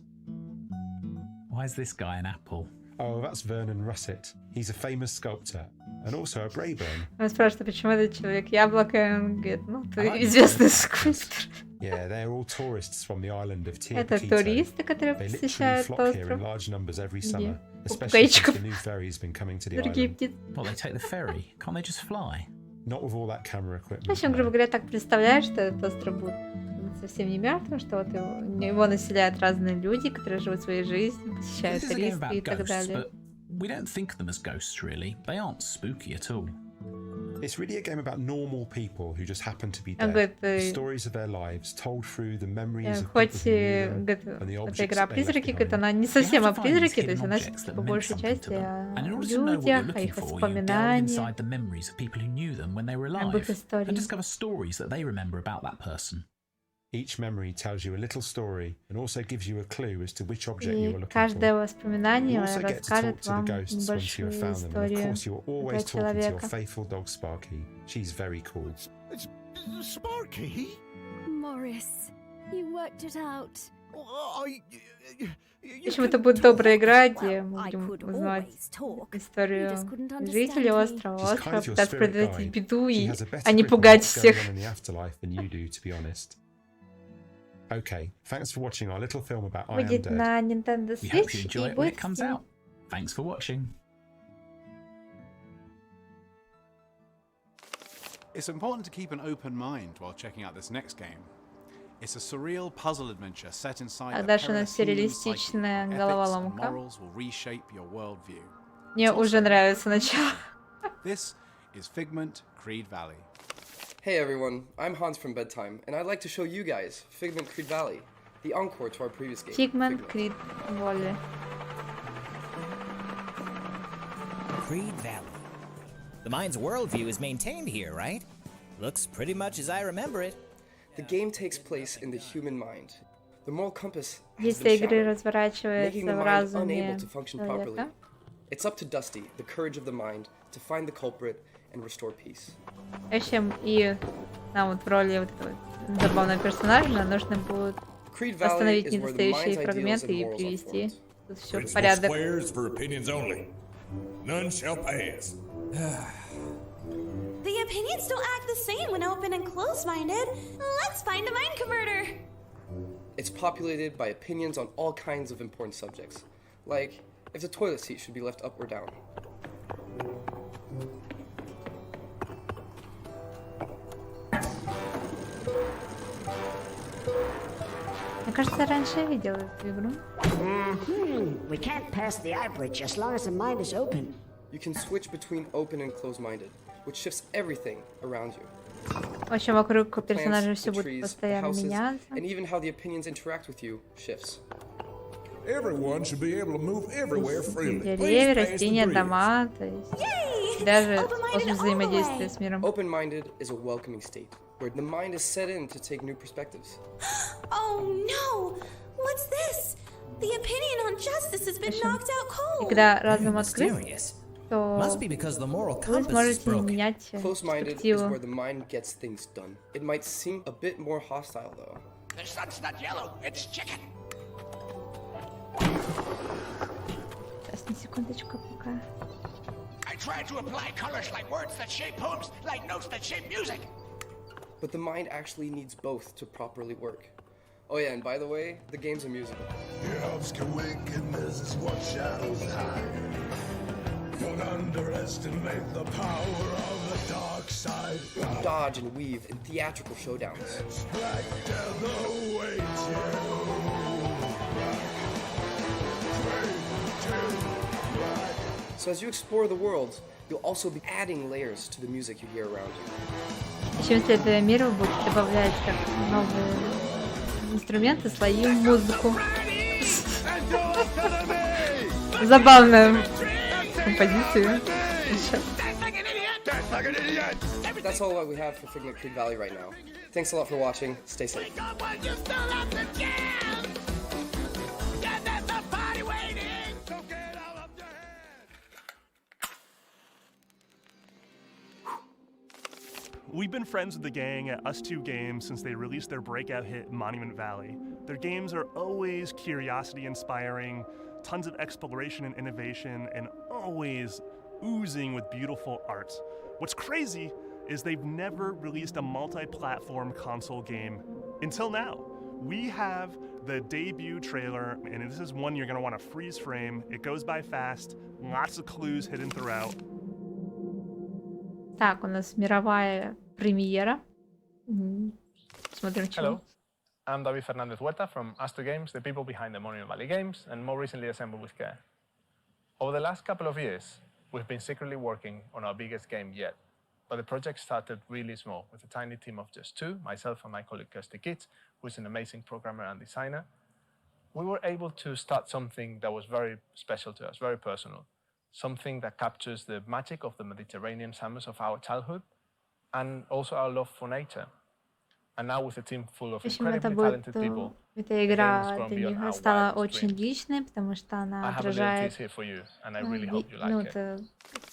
Why is this guy an apple? Oh, that's Vernon Russet. He's a famous sculptor and also a Brayburn. Он спрашивает, почему этот человек яблоко, и он говорит, ну, ты известный скульптор. Yeah, they're all tourists from the island of Tirpitito. Это туристы, которые посещают остров. They literally flock here in large numbers every summer, especially since the new ferry's been coming to the island. Well, they take the ferry. Can't they just fly? Not with all that camera equipment. В общем, грубо говоря, так представляешь, что этот остров будет совсем не мертвым, что вот его населяют разные люди, которые живут своей жизнью, посещают туристы и так далее. We don't think of them as ghosts, really. They aren't spooky at all. It's really a game about normal people who just happen to be dead. Stories of their lives told through the memories of people who knew them and the objects эта игра призраки, она не совсем о призраке, то есть она по большей части о людях, о их воспоминаниях, об их истории. Each memory tells you a little story and also gives you a clue as to which object you are looking каждое for. воспоминание You also get to talk расскажет to the вам ghosts once you have небольшую found them. And of историю course, you're always этого talking to your человека. faithful dog Sparky. She's very cool. It's Sparky? Morris, you worked it out. В общем, это будет добрая игра, где мы будем узнавать историю жителей острова. Остров пытается предотвратить беду, а не пугать всех. Okay, thanks for watching our little film about I Am Будет Dead. на Nintendo We hope you Switch enjoy и it when будет it comes out. Thanks for watching. It's important to keep an open mind while checking out this next game. It's a surreal puzzle adventure set inside А a дальше у нас perilous human psyche. сюрреалистичная Ethics and головоломка. morals will reshape your worldview. Мне уже нравится начало. This is Figment, Creed Valley. Hey everyone, I'm Hans from Bedtime, and I'd like to show you guys Figment Creed Valley, the encore to our previous game. Figment Creed Valley. Creed Valley. The mind's worldview is maintained here, right? Looks pretty much as I remember it. The game takes place in the human mind. The moral compass has Действие been игры shattered, разворачивается making the в mind разуме unable to function properly. человека. It's up to Dusty, the courage of the mind, to find the culprit and restore peace. В общем, и нам вот в роли вот этого забавного персонажа нужно будет остановить недостающие фрагменты и привести тут все в порядок. The opinions don't act the same when open and closed-minded. Let's find a mind converter. It's populated by opinions on all kinds of important subjects, like if the toilet seat should be left up or down. Мне кажется, раньше я видела эту игру. We can't pass the eye bridge as long as the mind is open. You can switch between open and closed-minded, which shifts everything around you. В общем, вокруг персонажа все будет постоянно меняться. And even how the opinions interact with you shifts. Everyone should be able to move everywhere freely. Деревья, растения, дома, то есть даже после взаимодействия с миром. Open-minded is a welcoming state, where the mind is set in to take new perspectives. Oh no! What's this? The opinion on justice has been knocked out cold. И когда разум открыт, то Must be because the moral вы compass is сможете broken. менять Close-minded is перспективу. where the mind gets things done. It might seem a bit more hostile, though. The sun's not yellow, it's chicken. Сейчас, на секундочку, пока. I tried to apply colors like words that shape poems, like notes that shape music. But the mind actually needs both to properly work. Oh yeah, and by the way, the game's a musical. Wickedness is what shadows hide. Don't underestimate the power of the dark side. Dodge and weave in theatrical showdowns. Black death awaits you. So as you explore the world, you'll also be adding layers to the music you hear around you. Еще если этого мира будет добавлять как новые инструменты, слои в музыку. Забавная композиция. That's all we have for Figment Creed Valley right now. Thanks a lot for watching. Stay safe. We've been friends with the gang at Us2 Games since they released their breakout hit Monument Valley. Their games are always curiosity-inspiring, tons of exploration and innovation, and always oozing with beautiful art. What's crazy is they've never released a multi-platform console game until now. We have the debut trailer, and this is one you're going to want to freeze frame. It goes by fast, lots of clues hidden throughout. Так, у нас мировая премьера. Смотрим, Hello, I'm David Fernandez Huerta from Us2 Games, the people behind the Monument Valley games, and more recently assembled with care. Over the last couple of years, we've been secretly working on our biggest game yet, but the project started really small with a tiny team of just two, myself and my colleague Kirsty Kitts, who is an amazing programmer and designer. We were able to start something that was very special to us, very personal. Something that captures the magic of the Mediterranean summers of our childhood and also our love for nature. And now with a team full of incredibly talented people, эта игра для них стала очень личной, потому что она отражает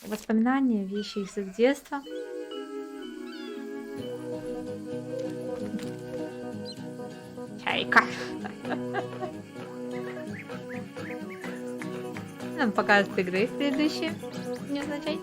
воспоминания, вещи из их детства. Чайка. Нам показывают игры следующие. Не означает.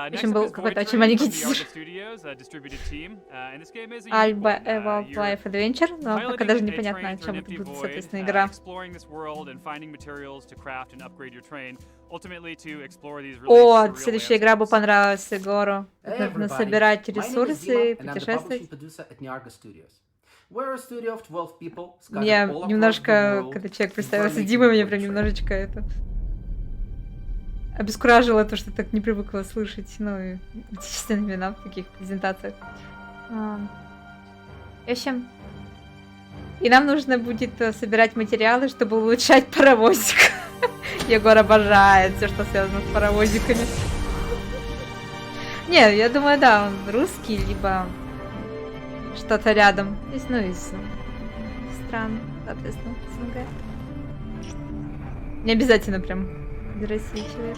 В общем, был какой-то очень маленький тизер. Альба Wildlife Adventure, но пока даже непонятно, о чем это будет, соответственно, игра. О, следующая игра бы понравилась Егору. Нужно собирать ресурсы, путешествовать. Меня немножко, когда человек представился Димой, меня прям немножечко это... обескуражило то, что так не привыкла слышать, ну, и отечественные имена в таких презентациях. В общем, и нам нужно будет собирать материалы, чтобы улучшать паровозик. Егор обожает все, что связано с паровозиками. Не, я думаю, да, он русский, либо что-то рядом. Из, ну, из стран, соответственно, СНГ. Не обязательно прям из России человек.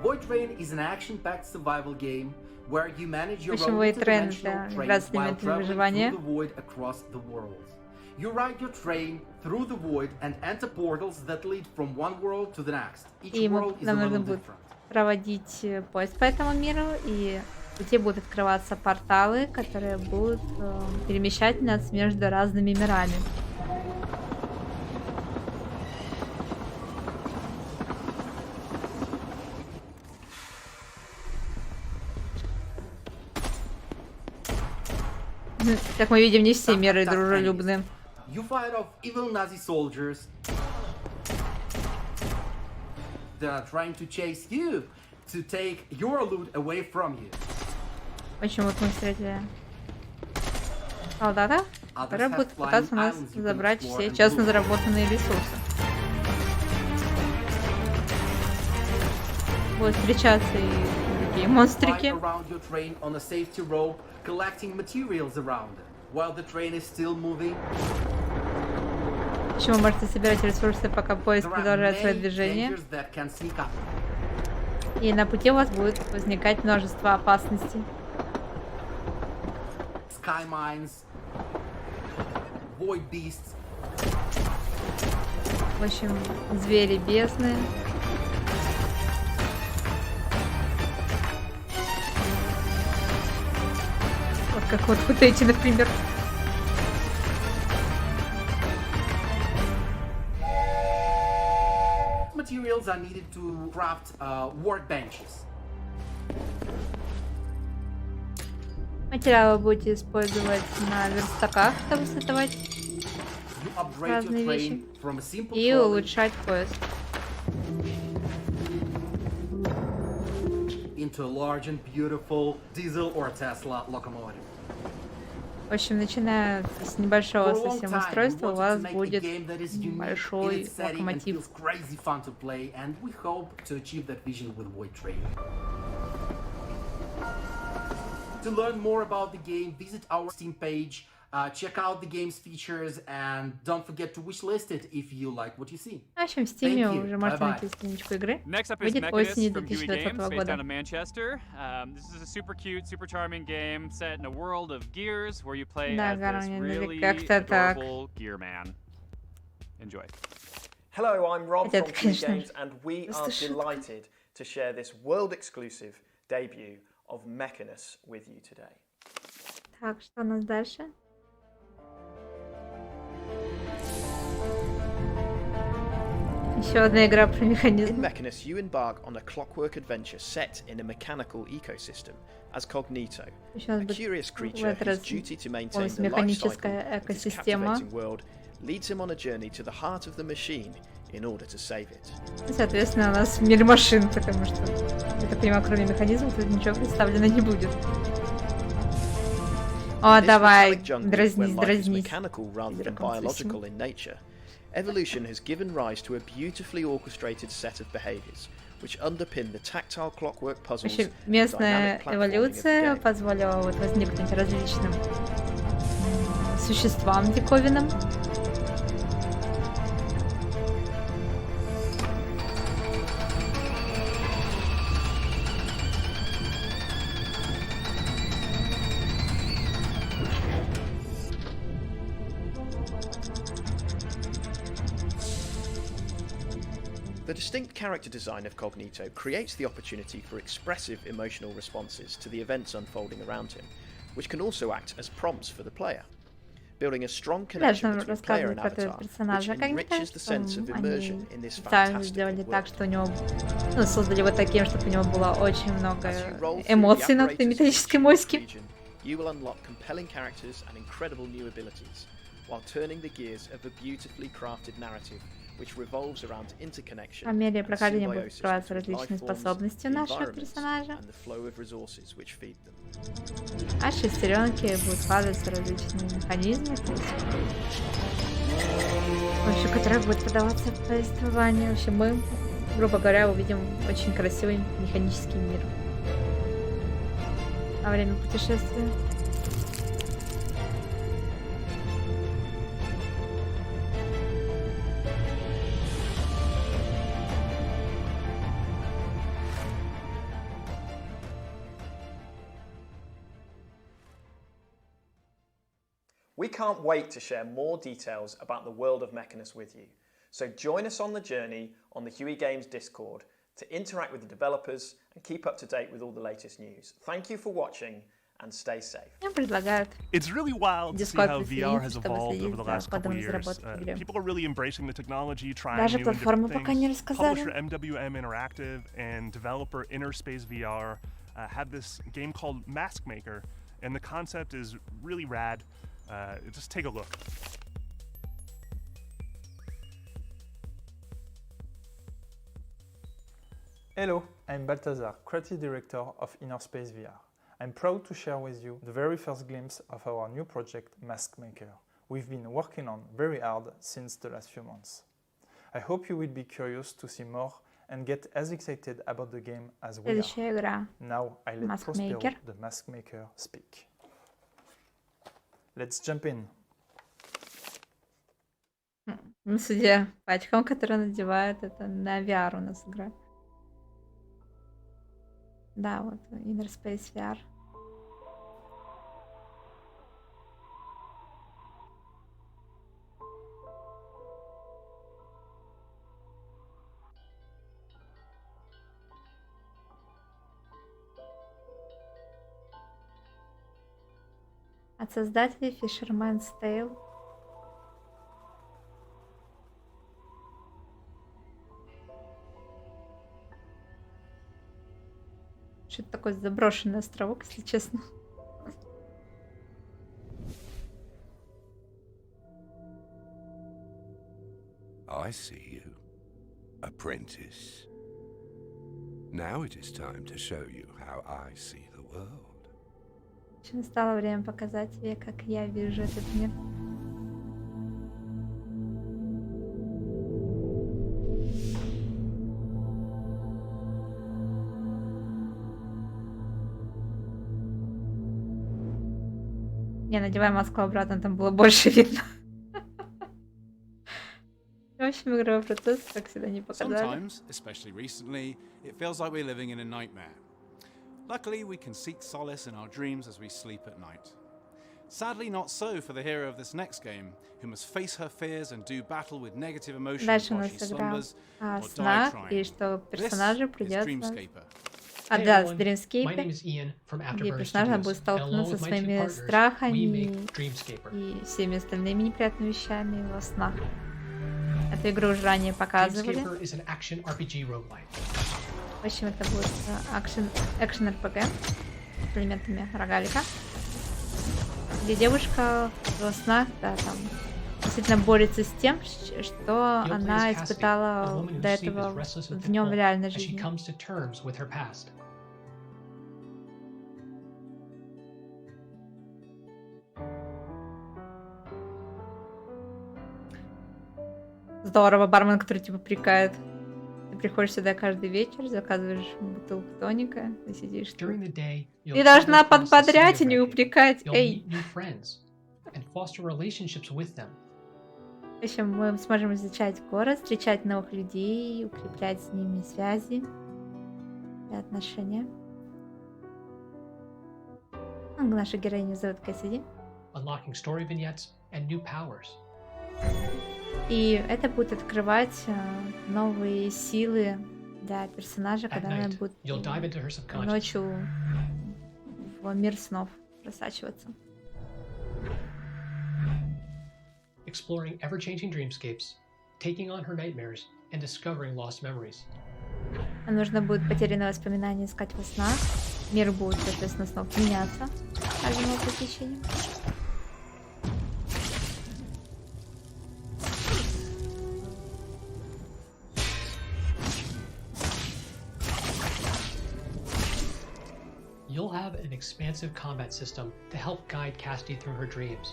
Void Train is an action-packed survival game where you manage your own Void Train interdimensional train while traveling through the void across the world. You ride your train through the void and enter portals that lead from one world to the next. Each world is a little different. Проводить поезд по этому миру, и где будут открываться порталы, которые будут перемещать нас между разными мирами. Как мы видим, не все миры дружелюбны. You fight off evil Nazi soldiers that are trying to chase you to take your loot away from you. Очень вот мы встретили солдата, который будет пытаться у нас забрать все честно заработанные ресурсы. Будут встречаться и другие монстрики. Еще вы можете собирать ресурсы, пока поезд продолжает свое движение. И на пути у вас будет возникать множество опасностей. Sky mines, void beasts. В общем, звери бездны. как вот эти, например. Materials are needed to craft workbenches. Материалы будете использовать на верстаках, чтобы создавать разные вещи и улучшать поезд. Into a large and beautiful diesel or Tesla locomotive. В общем, начиная с небольшого совсем устройства, у вас будет большой локомотив. To learn more about the game, visit our Steam page, check out the game's features, and don't forget to wishlist it if you like what you see. В общем, в Steam уже можете найти страничку игры. Выйдет осенью 2020 года. Manchester. This is a super cute, super charming game set in a world of gears where you play Да, as this really как-то так. adorable gear man. Enjoy. Hello, I'm Rob from Это, конечно, Games, and we are delighted to share this world-exclusive debut of Mechanus with you today. Так, что у нас дальше? Еще одна игра про механизм. In Mechanus, you embark on a clockwork adventure set in a mechanical ecosystem as Cognito, a curious creature whose duty to maintain the life cycle of this captivating world leads him on a journey to the heart of the machine in order to save it. Соответственно, у нас мир машин, потому что, я так понимаю, кроме механизма тут ничего представлено не будет. О, давай, дразнись. Evolution has given rise to a beautifully orchestrated set of behaviors, which underpin the tactile clockwork puzzles. Местная эволюция позволила вот возникнуть различным существам диковинным. The distinct character design of Cognito creates the opportunity for expressive emotional responses to the events unfolding around him, which can also act as prompts for the player, building a strong connection between player and avatar, which enriches the sense of immersion in this fantastic сделали так, world. что у него, создали вот таким, чтобы у него было очень много эмоций на этой металлической моське. You will unlock compelling characters and incredible new abilities, while turning the gears of a beautifully crafted narrative, which revolves around interconnection По мере and прохождения будут symbiosis открываться between различные life forms, способности the нашего environments, персонажа. and the flow of resources which feed them. А шестеренки будут складываться различные механизмы, то есть, с помощью которых будет подаваться повествование. В общем, мы, грубо говоря, увидим очень красивый механический мир во время путешествия. We can't wait to share more details about the world of Mechanus with you. So join us on the journey on the Huey Games Discord to interact with the developers and keep up to date with all the latest news. Thank you for watching and stay safe. It's really wild to see how VR has evolved over the last couple of years. People are really embracing the technology, trying new and different things. Publisher MWM Interactive and developer Innerspace VR have this game called Mask Maker, and the concept is really rad. Just take a look. Hello, I'm Balthazar, Creative Director of Innerspace VR. I'm proud to share with you the very first glimpse of our new project, Mask Maker. We've been working on very hard since the last few months. I hope you will be curious to see more and get as excited about the game as we are. Now I let Prospero, the Mask Maker, speak. Let's jump in. Судя по очкам, которые надевает, это на VR у нас игра. Да, вот Innerspace VR. От создателей Fisherman's Tale. Что-то такой заброшенный островок, если честно. I see you, apprentice. Now it is time to show you how I see the world. Настало время показать тебе, как я вижу этот мир. Не, надевай маску обратно, там было больше видно. В общем, игровой процесс, как всегда, не показали. Sometimes, especially recently, it feels like we're living in a nightmare. Luckily, we can seek solace in our dreams as we sleep at night. Sadly, not so for the hero of this next game, who must face her fears and do battle with negative emotions while she slumbers or die trying. И что персонажу придется... Dreamscaper. А да, с Dreamscaper, где персонаж будет столкнуться со своими страхами и всеми остальными неприятными вещами во снах. Эту игру уже ранее показывали. В общем, это будет экшен-РПГ с элементами рогалика, где девушка во снах, да, там, действительно борется с тем, что она испытала до этого в нем в реальной жизни. Здорово, бармен, который типа прикает. Ты приходишь сюда каждый вечер, заказываешь бутылку тоника, и сидишь тут. Ты должна подбодрять и не упрекать. Эй! В общем, мы сможем изучать город, встречать новых людей, укреплять с ними связи и отношения. Нашу героиню зовут Кэссиди. И это будет открывать новые силы для персонажа, когда она будет ночью в мир снов просачиваться. Exploring ever-changing dreamscapes, taking on her nightmares, and discovering lost memories. Нужно будет потерянные воспоминания искать во снах. Мир будет, соответственно, снов меняться каждым его посещением. You'll have an expansive combat system to help guide Cassidy through her dreams.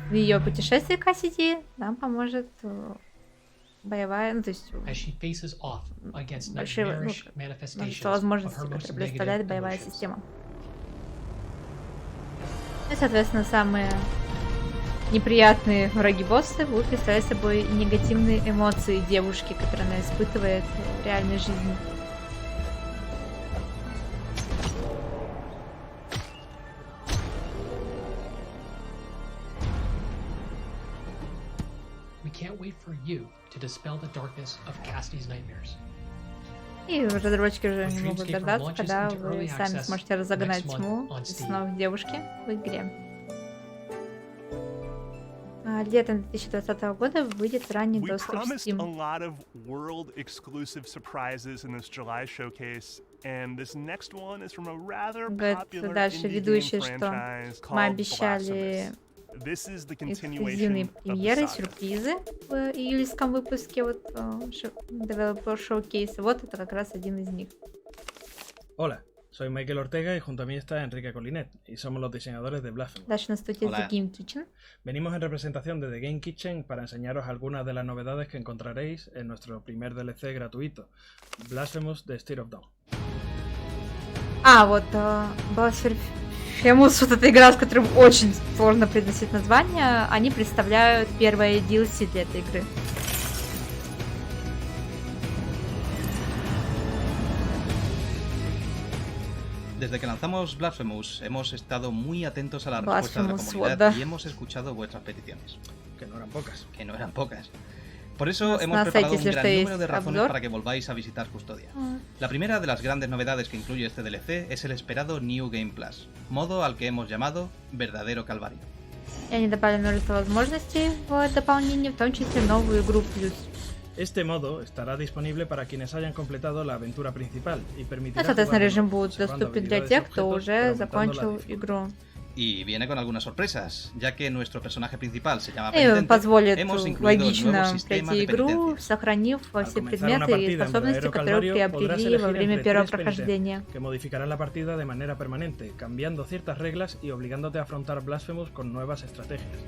В ее путешествии Кассиди нам поможет боевая, ну то есть большие возможности, которые представляет боевая система. И, соответственно, самые неприятные враги босса будут представлять собой негативные эмоции девушки, которые она испытывает в реальной жизни. Can't wait for you to dispel the darkness of Cassidy's nightmares. И разработчики уже не могут дождаться, когда вы сами сможете разогнать тьму снов девушки в игре. Летом 2020 года выйдет ранний доступ в Steam. A lot of world-exclusive surprises in this July showcase, and this next one is from a rather popular indie game franchise called Blasphemous. Эксклюзивные премьеры, сюрпризы в июльском выпуске вот Developer Showcase. Вот это как раз один из них. Hola, soy Michael Ortega y junto a mí está Enrique Colinet y somos los diseñadores de Blasphemous. Дальше нас тут есть The Game Kitchen. Venimos en representación de The Game Kitchen para enseñaros algunas de las novedades que encontraréis en nuestro primer DLC gratuito, Blasphemous: The State of Dawn. Вот Blasphemous, вот эта игра, с которой очень сложно произносить название, они представляют первое DLC для этой игры. Desde que lanzamos Blasphemous, hemos estado muy atentos a la respuesta de la comunidad y hemos escuchado vuestras peticiones. Que no eran pocas. Que no eran pocas. Por eso hemos preparado un gran número de razones para que volváis a visitar Custodia. La primera de las grandes novedades que incluye este DLC es el esperado New Game Plus, modo al que hemos llamado Verdadero Calvario. Они добавили множество возможностей в дополнение, в том числе новую игру плюс. Este modo estará disponible para quienes hayan completado la aventura principal y permitirá Соответственно, jugar режим будет доступен для тех, кто уже закончил игру. Y viene con algunas sorpresas, ya que nuestro personaje principal se llama И он позволит hemos incluido el nuevo логично sistema пройти de игру, penitencias. сохранив все предметы и способности, которые приобрели во время первого прохождения. Que modificarán la partida de manera permanente, cambiando ciertas reglas y obligándote a afrontar Blasphemous con nuevas estrategias.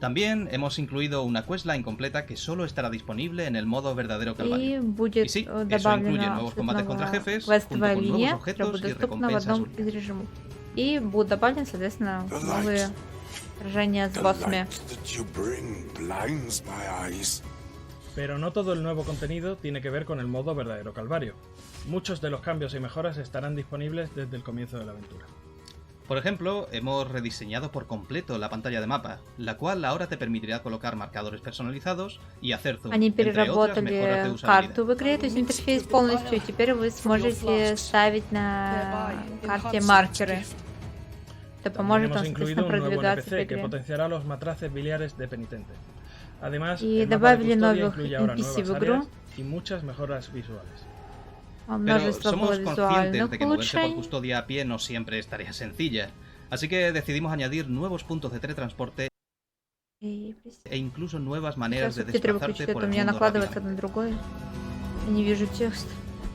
También hemos incluido una questline completa que solo estará disponible en el modo Verdadero Calvario. Y sí, eso incluye nuevos combates contra jefes, junto con nuevos objetos y recompensas únicas. И будут добавлены, соответственно, новые сражения с боссами. Pero no todo el nuevo contenido tiene que ver con el modo Verdadero Calvario. Muchos de los cambios y mejoras estarán disponibles desde el comienzo de la aventura. Por ejemplo, hemos rediseñado por completo la pantalla de mapa, la cual ahora te permitirá colocar marcadores personalizados y hacer zoom. Они переработали карту в игре, то есть интерфейс полностью, и теперь вы сможете ставить на карте маркеры. Это поможет вам, соответственно, продвигаться по игре. И добавили новых NPC в игру. Y muchas mejoras visuales. Pero somos conscientes de que moverse por Custodia a pie no siempre es tarea sencilla, así que decidimos añadir nuevos puntos de teletransporte e incluso nuevas maneras de desplazarte por el mundo rápidamente.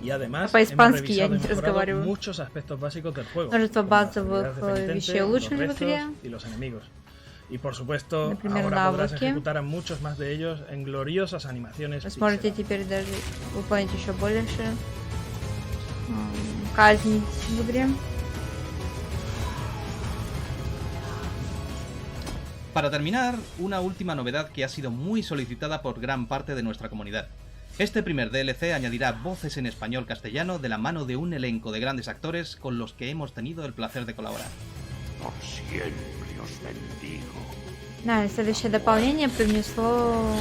Y además, по-испански я не разговариваю. Muchos aspectos básicos del juego, множество базовых вещей улучшили в игре. Y los enemigos. Y por supuesto, Например, ahora podrás навыки. ejecutar a muchos más de ellos en gloriosas animaciones. Вы сможете теперь даже выполнить еще больше казней в игре. Para terminar, una última novedad que ha sido muy solicitada por gran parte de nuestra comunidad. Este primer DLC añadirá voces en español-castellano de la mano de un elenco de grandes actores con los que hemos tenido el placer de colaborar. Por siempre os bendigo. Да, и следующее дополнение привнесло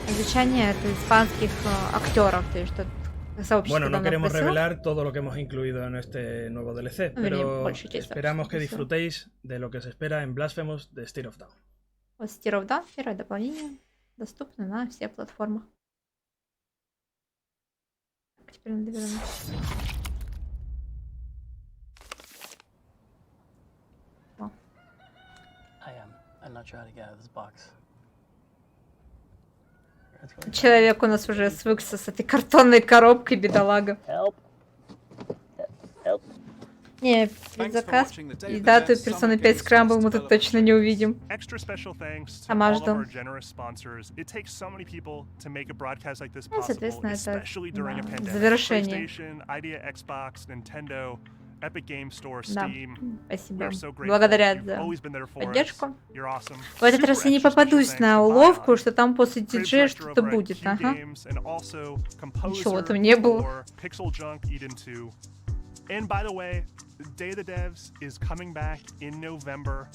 звучание от испанских актеров, то есть что Bueno, no queremos revelar todo lo que hemos incluido en este nuevo DLC, pero esperamos que disfrutéis de lo que se espera en Blasphemous de State of Down. State of Down, первое дополнение, доступно на всех платформах. Теперь наберем. I'm not trying to get out of this box. Человек у нас уже свыкся с этой картонной коробкой, бедолага. Не, предзаказ и дату Persona 5 Scramble мы тут точно не увидим. Сама жду. Ну, соответственно, это завершение. Да, спасибо. Благодарят за поддержку. В этот раз я не попадусь на уловку, что там после диджея что-то будет. Ага. Ничего там не было. And by the way, Day of the Devs is coming back in November.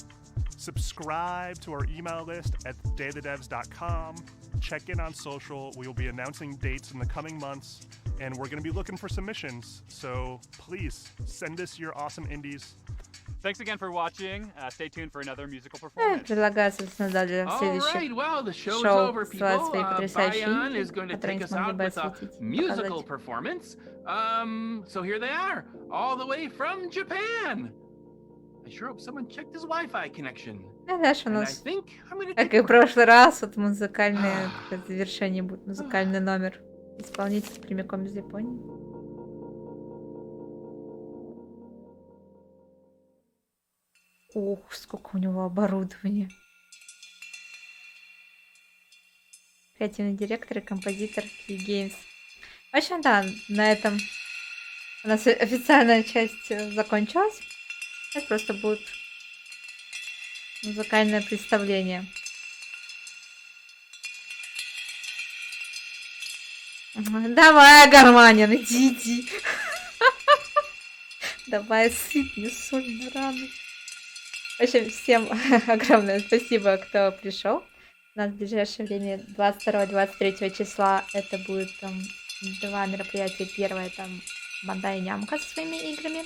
Subscribe to our email list at dayofthedevs.com. Check in on social. We will be announcing dates in the coming months, and we're going to be looking for submissions. So please send us your awesome indies. Thanks again for watching. Stay tuned for another musical performance. Предлагаю, собственно, далее следующее шоу высылать свои потрясающие инди, которые не смогли бы осветить. Musical performance. So here they are, all the way from Japan. I sure hope someone checked his Wi-Fi connection. Ну, дальше у нас, как и в прошлый раз, вот музыкальное завершение будет, музыкальный номер. Исполнитель прямиком из Японии. Ух, сколько у него оборудования. Креативный директор и композитор Figment. В общем, да, на этом у нас официальная часть закончилась. Сейчас просто будет музыкальное представление. Давай, Гарманин, иди. Давай, сыпь мне соль на рану. В общем, всем огромное спасибо, кто пришел. У нас в ближайшее время 22-23 числа это будет там 2 мероприятия. Первое там Банда и Нямка со своими играми,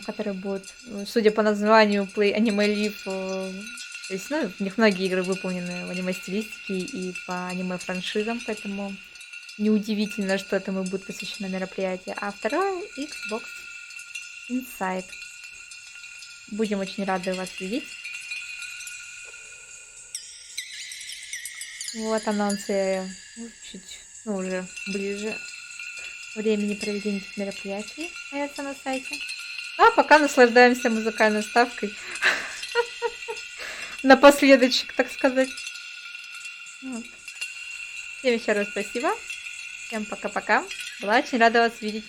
которые будут, судя по названию, Play Anime Live. То есть, ну, у них многие игры выполнены в аниме-стилистике и по аниме-франшизам, поэтому неудивительно, что этому будет посвящено мероприятие. А второе — Xbox Inside. Будем очень рады вас видеть. Вот анонсы чуть, уже ближе времени проведения этих мероприятий появятся на сайте. А пока наслаждаемся музыкальной вставкой. Напоследочек, так сказать. Вот. Всем еще раз спасибо. Всем пока-пока. Была очень рада вас видеть.